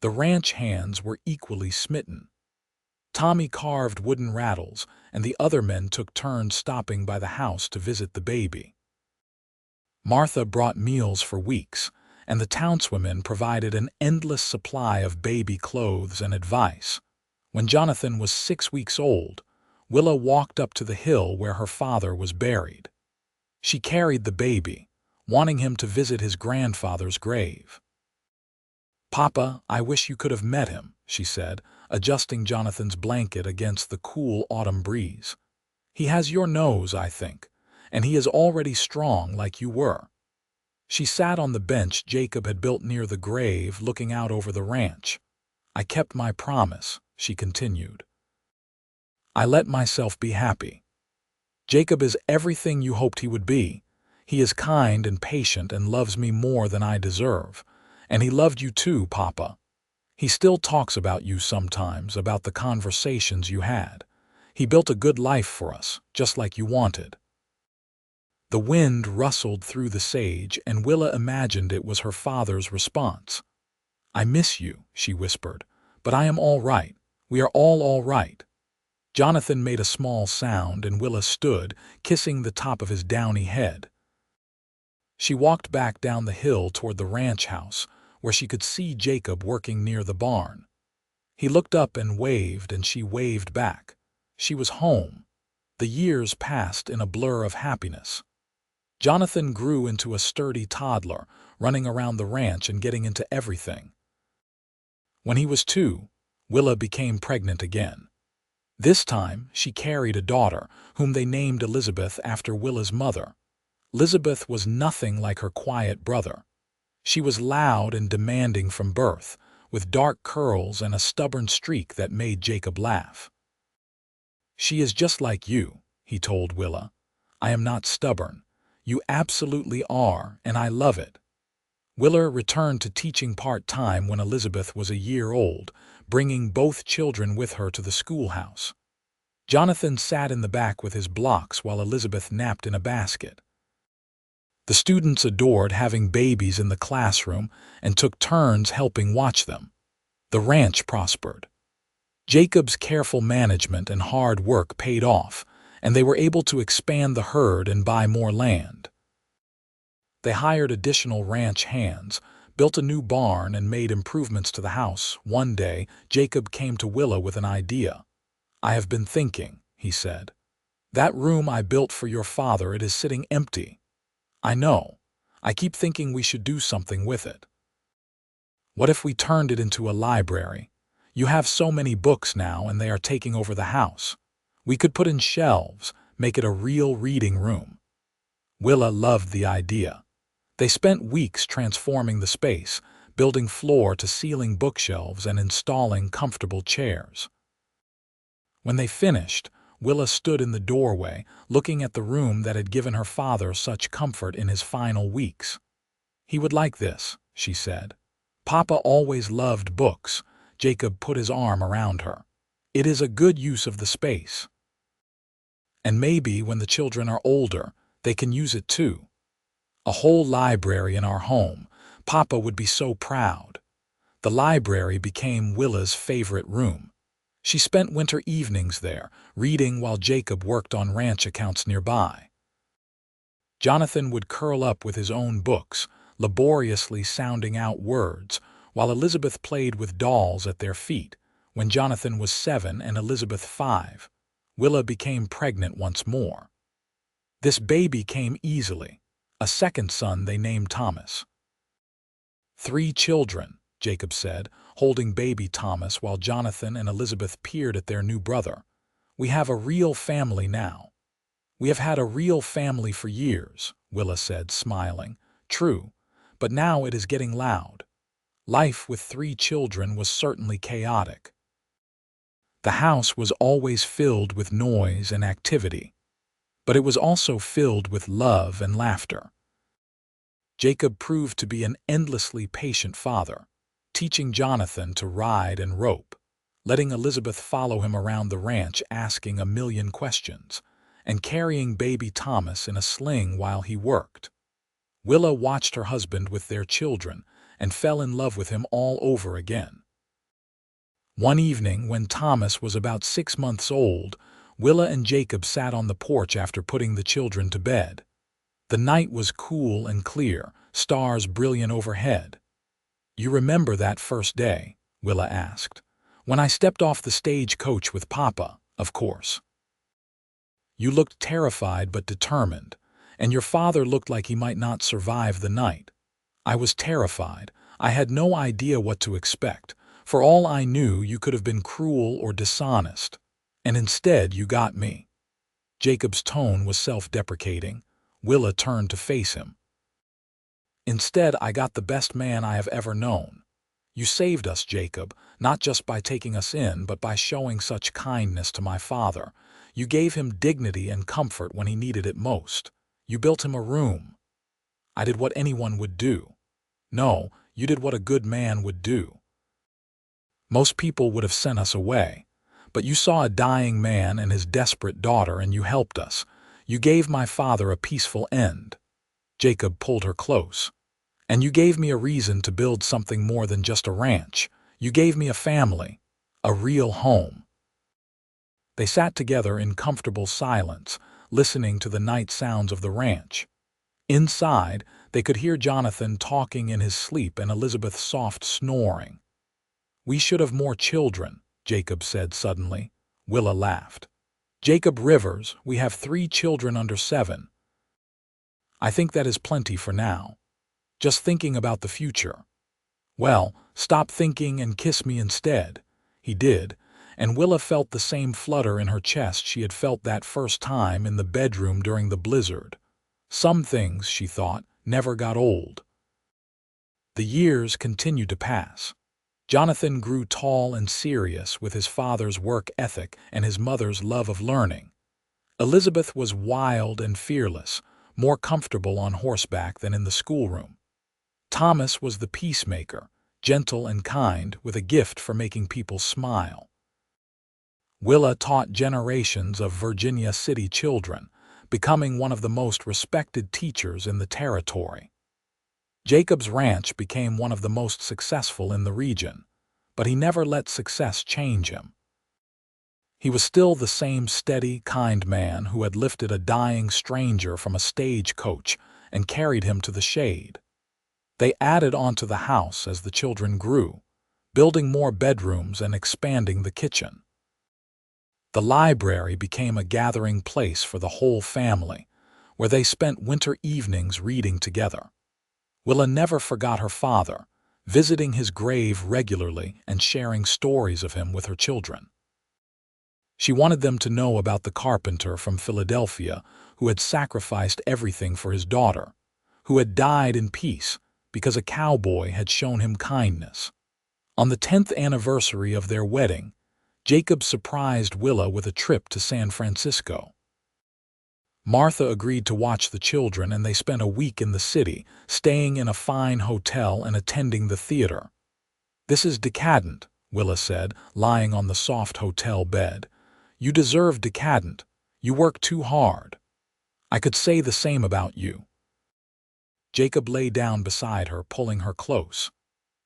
The ranch hands were equally smitten. Tommy carved wooden rattles, and the other men took turns stopping by the house to visit the baby. Martha brought meals for weeks, and the townswomen provided an endless supply of baby clothes and advice. When Jonathan was 6 weeks old, Willa walked up to the hill where her father was buried. She carried the baby, wanting him to visit his grandfather's grave. "Papa, I wish you could have met him," she said, adjusting Jonathan's blanket against the cool autumn breeze. "He has your nose, I think, and he is already strong like you were." She sat on the bench Jacob had built near the grave, looking out over the ranch. "I kept my promise," she continued. "I let myself be happy. Jacob is everything you hoped he would be. He is kind and patient and loves me more than I deserve. And he loved you too, Papa. He still talks about you sometimes, about the conversations you had. He built a good life for us, just like you wanted." The wind rustled through the sage, and Willa imagined it was her father's response. "I miss you," she whispered, "but I am all right. We are all right." Jonathan made a small sound, and Willa stood, kissing the top of his downy head. She walked back down the hill toward the ranch house, where she could see Jacob working near the barn. He looked up and waved, and she waved back. She was home. The years passed in a blur of happiness. Jonathan grew into a sturdy toddler, running around the ranch and getting into everything. When he was 2, Willa became pregnant again. This time, she carried a daughter, whom they named Elizabeth after Willa's mother. Elizabeth was nothing like her quiet brother. She was loud and demanding from birth, with dark curls and a stubborn streak that made Jacob laugh. "She is just like you," he told Willa. "I am not stubborn. You absolutely are, and I love it." Willa returned to teaching part-time when Elizabeth was a year old, bringing both children with her to the schoolhouse. Jonathan sat in the back with his blocks while Elizabeth napped in a basket. The students adored having babies in the classroom and took turns helping watch them. The ranch prospered. Jacob's careful management and hard work paid off, and they were able to expand the herd and buy more land. They hired additional ranch hands, built a new barn, and made improvements to the house. One day, Jacob came to Willa with an idea. "I have been thinking," he said. "That room I built for your father, it is sitting empty. I know. I keep thinking we should do something with it. What if we turned it into a library? You have so many books now, and they are taking over the house. We could put in shelves, make it a real reading room." Willa loved the idea. They spent weeks transforming the space, building floor-to-ceiling bookshelves and installing comfortable chairs. When they finished, Willa stood in the doorway, looking at the room that had given her father such comfort in his final weeks. "He would like this," she said. "Papa always loved books." Jacob put his arm around her. "It is a good use of the space. And maybe when the children are older, they can use it too. A whole library in our home. Papa would be so proud." The library became Willa's favorite room. She spent winter evenings there, reading while Jacob worked on ranch accounts nearby. Jonathan would curl up with his own books, laboriously sounding out words, while Elizabeth played with dolls at their feet. When Jonathan was 7 and Elizabeth 5, Willa became pregnant once more. This baby came easily. A second son they named Thomas. "3 children," Jacob said, holding baby Thomas while Jonathan and Elizabeth peered at their new brother. "We have a real family now." "We have had a real family for years," Willa said, smiling. "True, but now it is getting loud." Life with 3 children was certainly chaotic. The house was always filled with noise and activity, but it was also filled with love and laughter. Jacob proved to be an endlessly patient father, teaching Jonathan to ride and rope, letting Elizabeth follow him around the ranch asking a million questions, and carrying baby Thomas in a sling while he worked. Willa watched her husband with their children and fell in love with him all over again. One evening, when Thomas was about 6 months old, Willa and Jacob sat on the porch after putting the children to bed. The night was cool and clear, stars brilliant overhead. "You remember that first day?" Willa asked. "When I stepped off the stagecoach with Papa, of course. You looked terrified but determined, and your father looked like he might not survive the night. I was terrified. I had no idea what to expect, For all I knew, you could have been cruel or dishonest. And instead, you got me." Jacob's tone was self-deprecating. Willa turned to face him. "Instead, I got the best man I have ever known. You saved us, Jacob, not just by taking us in, but by showing such kindness to my father. You gave him dignity and comfort when he needed it most. You built him a room. I did what anyone would do. No, you did what a good man would do. Most people would have sent us away. But you saw a dying man and his desperate daughter, and you helped us. You gave my father a peaceful end." Jacob pulled her close. "And you gave me a reason to build something more than just a ranch. You gave me a family, a real home." They sat together in comfortable silence, listening to the night sounds of the ranch. Inside, they could hear Jonathan talking in his sleep and Elizabeth's soft snoring. "We should have more children," Jacob said suddenly. Willa laughed. "Jacob Rivers, we have 3 children under 7. I think that is plenty for now. Just thinking about the future." "Well, stop thinking and kiss me instead." He did, and Willa felt the same flutter in her chest she had felt that first time in the bedroom during the blizzard. Some things, she thought, never got old. The years continued to pass. Jonathan grew tall and serious with his father's work ethic and his mother's love of learning. Elizabeth was wild and fearless, more comfortable on horseback than in the schoolroom. Thomas was the peacemaker, gentle and kind, with a gift for making people smile. Willa taught generations of Virginia City children, becoming one of the most respected teachers in the territory. Jacob's ranch became one of the most successful in the region, but he never let success change him. He was still the same steady, kind man who had lifted a dying stranger from a stagecoach and carried him to the shade. They added onto the house as the children grew, building more bedrooms and expanding the kitchen. The library became a gathering place for the whole family, where they spent winter evenings reading together. Willa never forgot her father, visiting his grave regularly and sharing stories of him with her children. She wanted them to know about the carpenter from Philadelphia who had sacrificed everything for his daughter, who had died in peace because a cowboy had shown him kindness. On the 10th anniversary of their wedding, Jacob surprised Willa with a trip to San Francisco. Martha agreed to watch the children, and they spent a week in the city, staying in a fine hotel and attending the theater. "This is decadent," Willa said, lying on the soft hotel bed. "You deserve decadent. You work too hard. I could say the same about you." Jacob lay down beside her, pulling her close.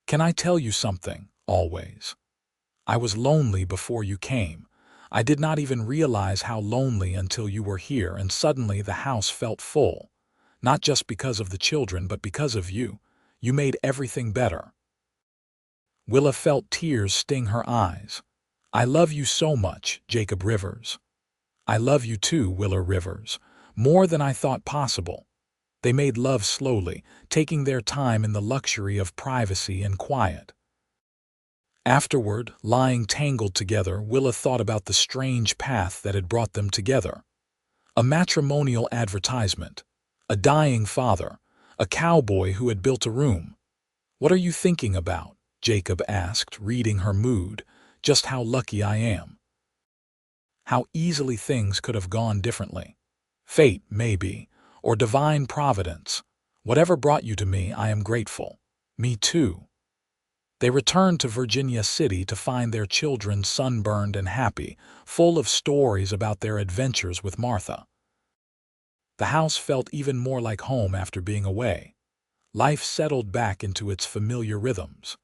"Can I tell you something, always? I was lonely before you came. I did not even realize how lonely until you were here, and suddenly the house felt full. Not just because of the children, but because of you. You made everything better." Willa felt tears sting her eyes. "I love you so much, Jacob Rivers." "I love you too, Willa Rivers. More than I thought possible." They made love slowly, taking their time in the luxury of privacy and quiet. Afterward, lying tangled together, Willa thought about the strange path that had brought them together. A matrimonial advertisement, a dying father, a cowboy who had built a room. "What are you thinking about?" Jacob asked, reading her mood. "Just how lucky I am. How easily things could have gone differently. Fate, maybe, or divine providence. Whatever brought you to me, I am grateful." "Me too." They returned to Virginia City to find their children sunburned and happy, full of stories about their adventures with Martha. The house felt even more like home after being away. Life settled back into its familiar rhythms.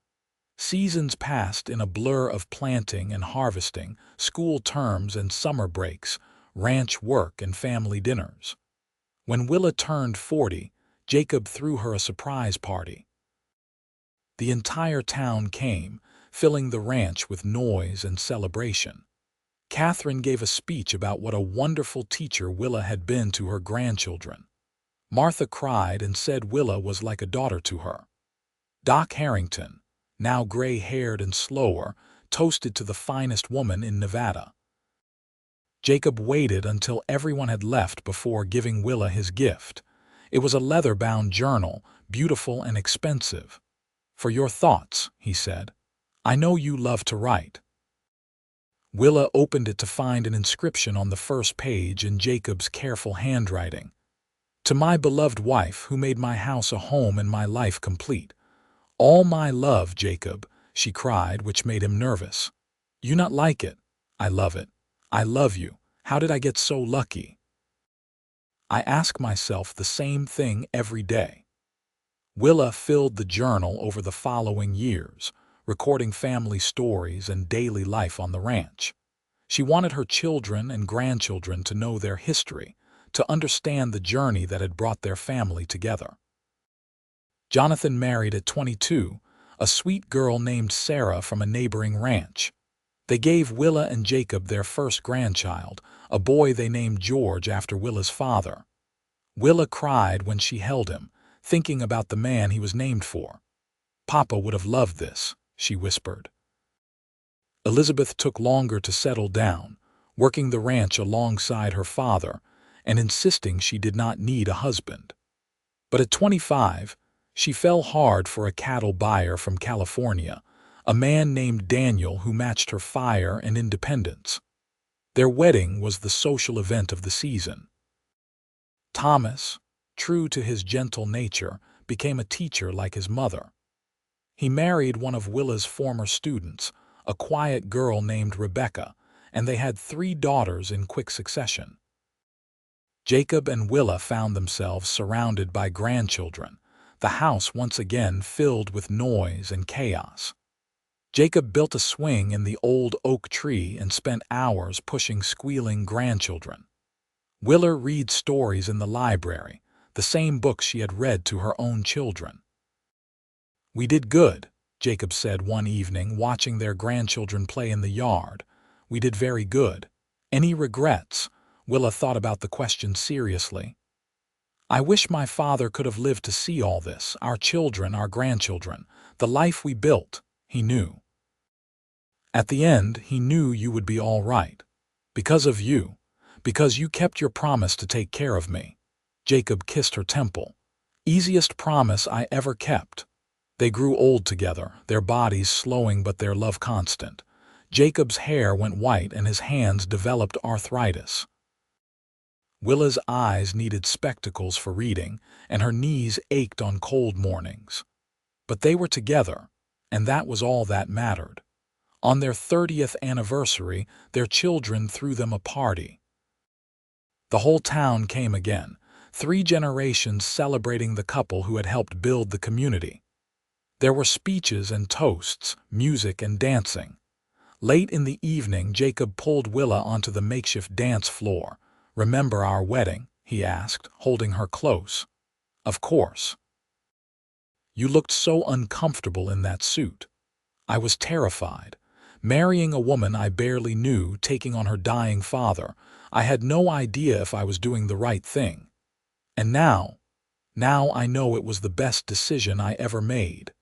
Seasons passed in a blur of planting and harvesting, school terms and summer breaks, ranch work and family dinners. When Willa turned 40, Jacob threw her a surprise party. The entire town came, filling the ranch with noise and celebration. Catherine gave a speech about what a wonderful teacher Willa had been to her grandchildren. Martha cried and said Willa was like a daughter to her. Doc Harrington, now gray-haired and slower, toasted to the finest woman in Nevada. Jacob waited until everyone had left before giving Willa his gift. It was a leather-bound journal, beautiful and expensive. "For your thoughts," he said. "I know you love to write." Willa opened it to find an inscription on the first page in Jacob's careful handwriting. "To my beloved wife who made my house a home and my life complete. All my love, Jacob," she cried, which made him nervous. "You not like it? I love it. I love you. How did I get so lucky?" I ask myself the same thing every day. Willa filled the journal over the following years, recording family stories and daily life on the ranch. She wanted her children and grandchildren to know their history, to understand the journey that had brought their family together. Jonathan married at 22, a sweet girl named Sarah from a neighboring ranch. They gave Willa and Jacob their first grandchild, a boy they named George after Willa's father. Willa cried when she held him, thinking about the man he was named for. "Papa would have loved this," she whispered. Elizabeth took longer to settle down, working the ranch alongside her father and insisting she did not need a husband. But at 25, she fell hard for a cattle buyer from California, a man named Daniel who matched her fire and independence. Their wedding was the social event of the season. Thomas, true to his gentle nature, became a teacher like his mother. He married one of Willa's former students, a quiet girl named Rebecca, and they had 3 daughters in quick succession. Jacob and Willa found themselves surrounded by grandchildren, the house once again filled with noise and chaos. Jacob built a swing in the old oak tree and spent hours pushing squealing grandchildren. Willa read stories in the library, the same books she had read to her own children. "We did good," Jacob said one evening, watching their grandchildren play in the yard. "We did very good. Any regrets?" Willa thought about the question seriously. "I wish my father could have lived to see all this, our children, our grandchildren, the life we built," he knew. "At the end, he knew you would be all right. Because of you. Because you kept your promise to take care of me." Jacob kissed her temple. "Easiest promise I ever kept." They grew old together, their bodies slowing but their love constant. Jacob's hair went white and his hands developed arthritis. Willa's eyes needed spectacles for reading, and her knees ached on cold mornings. But they were together, and that was all that mattered. On their 30th anniversary, their children threw them a party. The whole town came again, 3 generations celebrating the couple who had helped build the community. There were speeches and toasts, music and dancing. Late in the evening, Jacob pulled Willa onto the makeshift dance floor. "Remember our wedding?" he asked, holding her close. "Of course." "You looked so uncomfortable in that suit." "I was terrified. Marrying a woman I barely knew, taking on her dying father. I had no idea if I was doing the right thing. And now I know it was the best decision I ever made."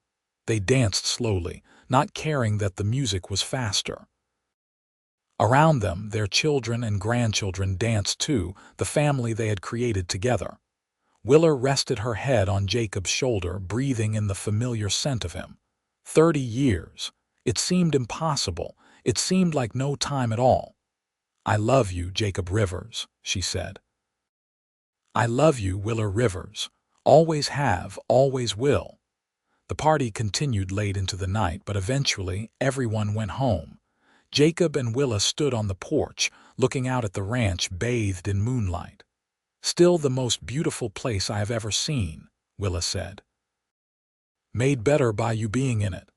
They danced slowly, not caring that the music was faster. Around them, their children and grandchildren danced too, the family they had created together. Willa rested her head on Jacob's shoulder, breathing in the familiar scent of him. 30 years. It seemed impossible. It seemed like no time at all. "I love you, Jacob Rivers," she said. "I love you, Willa Rivers. Always have, always will." The party continued late into the night, but eventually everyone went home. Jacob and Willa stood on the porch, looking out at the ranch bathed in moonlight. "Still the most beautiful place I have ever seen," Willa said. "Made better by you being in it."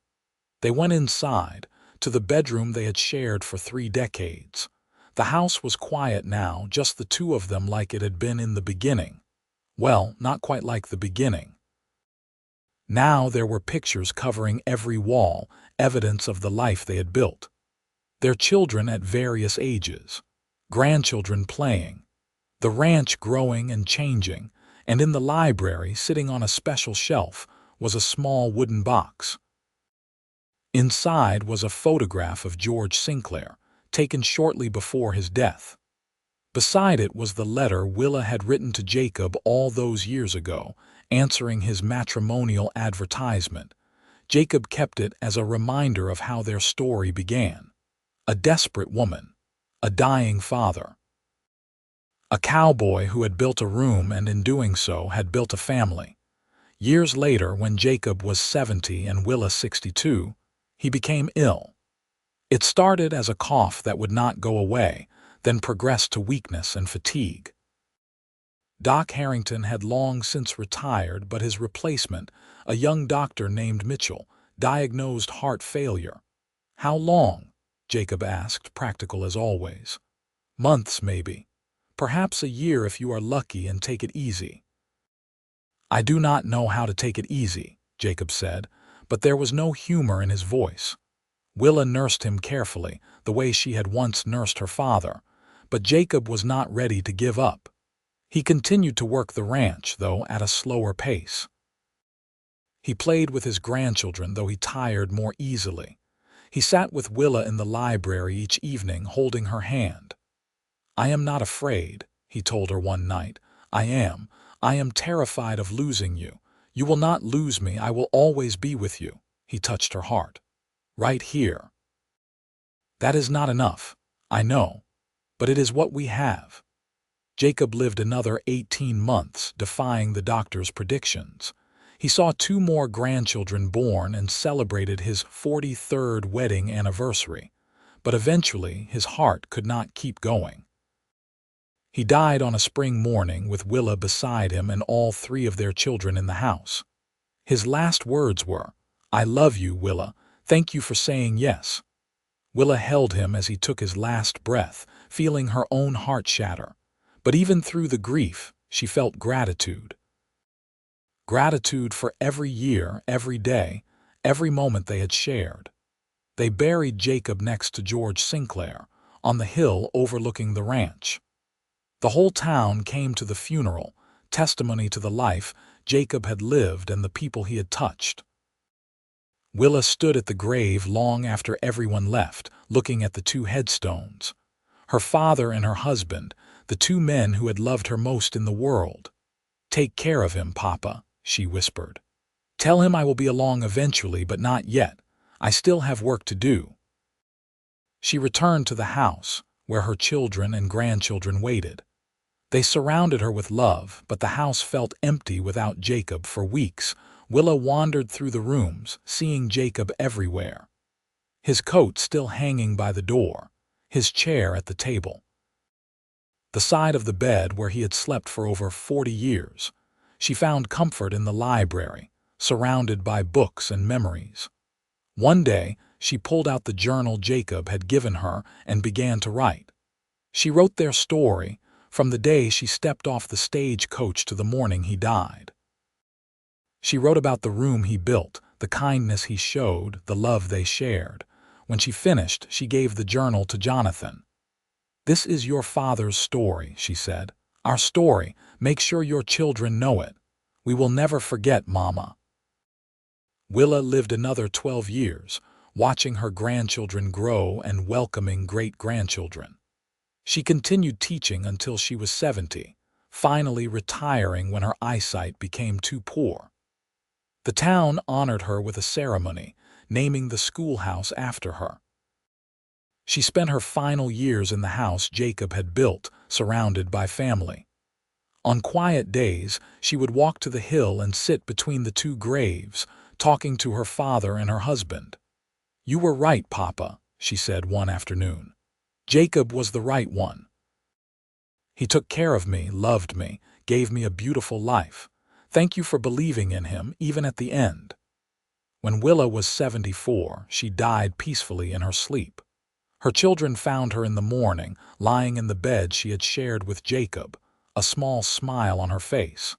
They went inside, to the bedroom they had shared for 3 decades. The house was quiet now, just the 2 of them like it had been in the beginning. Well, not quite like the beginning. Now there were pictures covering every wall, evidence of the life they had built. Their children at various ages, grandchildren playing, the ranch growing and changing, and in the library, sitting on a special shelf, was a small wooden box. Inside was a photograph of George Sinclair, taken shortly before his death. Beside it was the letter Willa had written to Jacob all those years ago, answering his matrimonial advertisement. Jacob kept it as a reminder of how their story began. A desperate woman, a dying father, a cowboy who had built a room and in doing so had built a family. Years later, when Jacob was 70 and Willa 62, he became ill. It started as a cough that would not go away, then progressed to weakness and fatigue. Doc Harrington had long since retired, but his replacement, a young doctor named Mitchell, diagnosed heart failure. "How long?" Jacob asked, practical as always. "Months, maybe. Perhaps a year if you are lucky and take it easy." "I do not know how to take it easy," Jacob said, but there was no humor in his voice. Willa nursed him carefully, the way she had once nursed her father, but Jacob was not ready to give up. He continued to work the ranch, though at a slower pace. He played with his grandchildren, though he tired more easily. He sat with Willa in the library each evening, holding her hand. "I am not afraid," he told her one night. I am terrified of losing you. You will not lose me. I will always be with you." He touched her heart. "Right here." "That is not enough, I know, but it is what we have." Jacob lived another 18 months, defying the doctor's predictions. He saw 2 more grandchildren born and celebrated his 43rd wedding anniversary, but eventually his heart could not keep going. He died on a spring morning with Willa beside him and all 3 of their children in the house. His last words were, "I love you, Willa. Thank you for saying yes." Willa held him as he took his last breath, feeling her own heart shatter. But even through the grief, she felt gratitude. Gratitude for every year, every day, every moment they had shared. They buried Jacob next to George Sinclair, on the hill overlooking the ranch. The whole town came to the funeral, testimony to the life Jacob had lived and the people he had touched. Willa stood at the grave long after everyone left, looking at the 2 headstones. Her father and her husband, the 2 men who had loved her most in the world. "Take care of him, Papa," she whispered. "Tell him I will be along eventually, but not yet. I still have work to do." She returned to the house, where her children and grandchildren waited. They surrounded her with love, but the house felt empty without Jacob. For weeks, Willa wandered through the rooms, seeing Jacob everywhere. His coat still hanging by the door, his chair at the table, the side of the bed where he had slept for over 40 years. She found comfort in the library, surrounded by books and memories. One day, she pulled out the journal Jacob had given her and began to write. She wrote their story, from the day she stepped off the stagecoach to the morning he died. She wrote about the room he built, the kindness he showed, the love they shared. When she finished, she gave the journal to Jonathan. "This is your father's story," she said. "Our story. Make sure your children know it. We will never forget, Mama." Willa lived another 12 years, watching her grandchildren grow and welcoming great-grandchildren. She continued teaching until she was 70, finally retiring when her eyesight became too poor. The town honored her with a ceremony, naming the schoolhouse after her. She spent her final years in the house Jacob had built, surrounded by family. On quiet days, she would walk to the hill and sit between the 2 graves, talking to her father and her husband. "You were right, Papa," she said one afternoon. "Jacob was the right one. He took care of me, loved me, gave me a beautiful life. Thank you for believing in him, even at the end." When Willa was 74, she died peacefully in her sleep. Her children found her in the morning, lying in the bed she had shared with Jacob, a small smile on her face.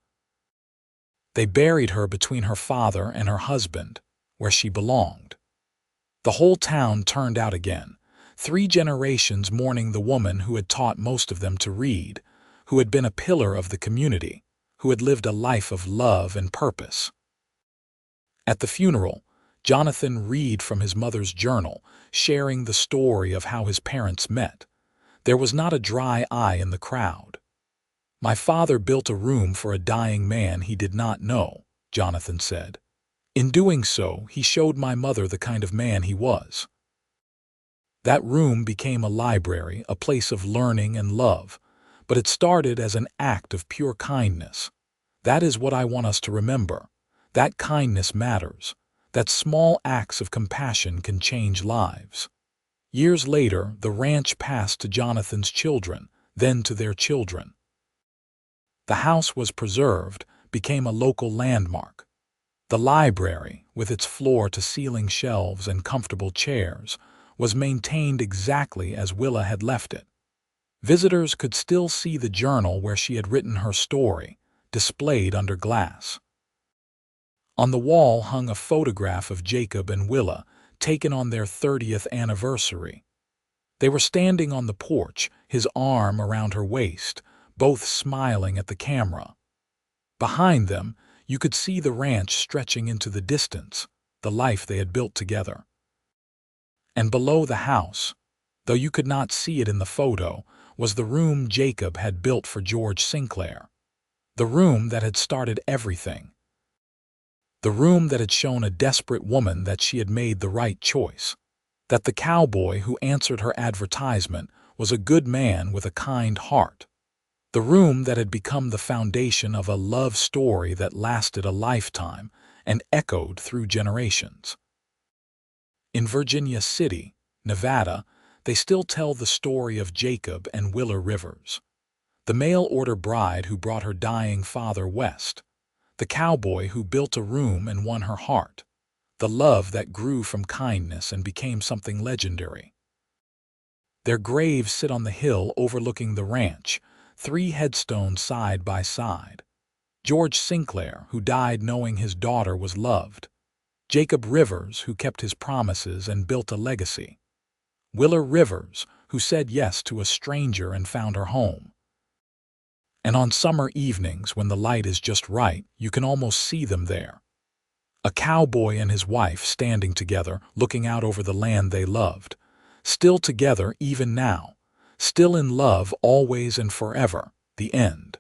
They buried her between her father and her husband, where she belonged. The whole town turned out again, 3 generations mourning the woman who had taught most of them to read, who had been a pillar of the community, who had lived a life of love and purpose. At the funeral, Jonathan read from his mother's journal, sharing the story of how his parents met. There was not a dry eye in the crowd. "My father built a room for a dying man he did not know," Jonathan said. "In doing so, he showed my mother the kind of man he was." That room became a library, a place of learning and love, but it started as an act of pure kindness. That is what I want us to remember. That kindness matters. That small acts of compassion can change lives. Years later, the ranch passed to Jonathan's children, then to their children. The house was preserved, became a local landmark. The library, with its floor-to-ceiling shelves and comfortable chairs, was maintained exactly as Willa had left it. Visitors could still see the journal where she had written her story, displayed under glass. On the wall hung a photograph of Jacob and Willa, taken on their 30th anniversary. They were standing on the porch, his arm around her waist, both smiling at the camera. Behind them, you could see the ranch stretching into the distance, the life they had built together. And below the house, though you could not see it in the photo, was the room Jacob had built for George Sinclair. The room that had started everything. The room that had shown a desperate woman that she had made the right choice. That the cowboy who answered her advertisement was a good man with a kind heart. The room that had become the foundation of a love story that lasted a lifetime and echoed through generations. In Virginia City, Nevada, they still tell the story of Jacob and Willa Rivers, the mail-order bride who brought her dying father west, the cowboy who built a room and won her heart, the love that grew from kindness and became something legendary. Their graves sit on the hill overlooking the ranch, 3 headstones side by side. George Sinclair, who died knowing his daughter was loved. Jacob Rivers, who kept his promises and built a legacy. Willa Rivers, who said yes to a stranger and found her home. And on summer evenings, when the light is just right, you can almost see them there. A cowboy and his wife standing together, looking out over the land they loved. Still together even now. Still in love always and forever. The end.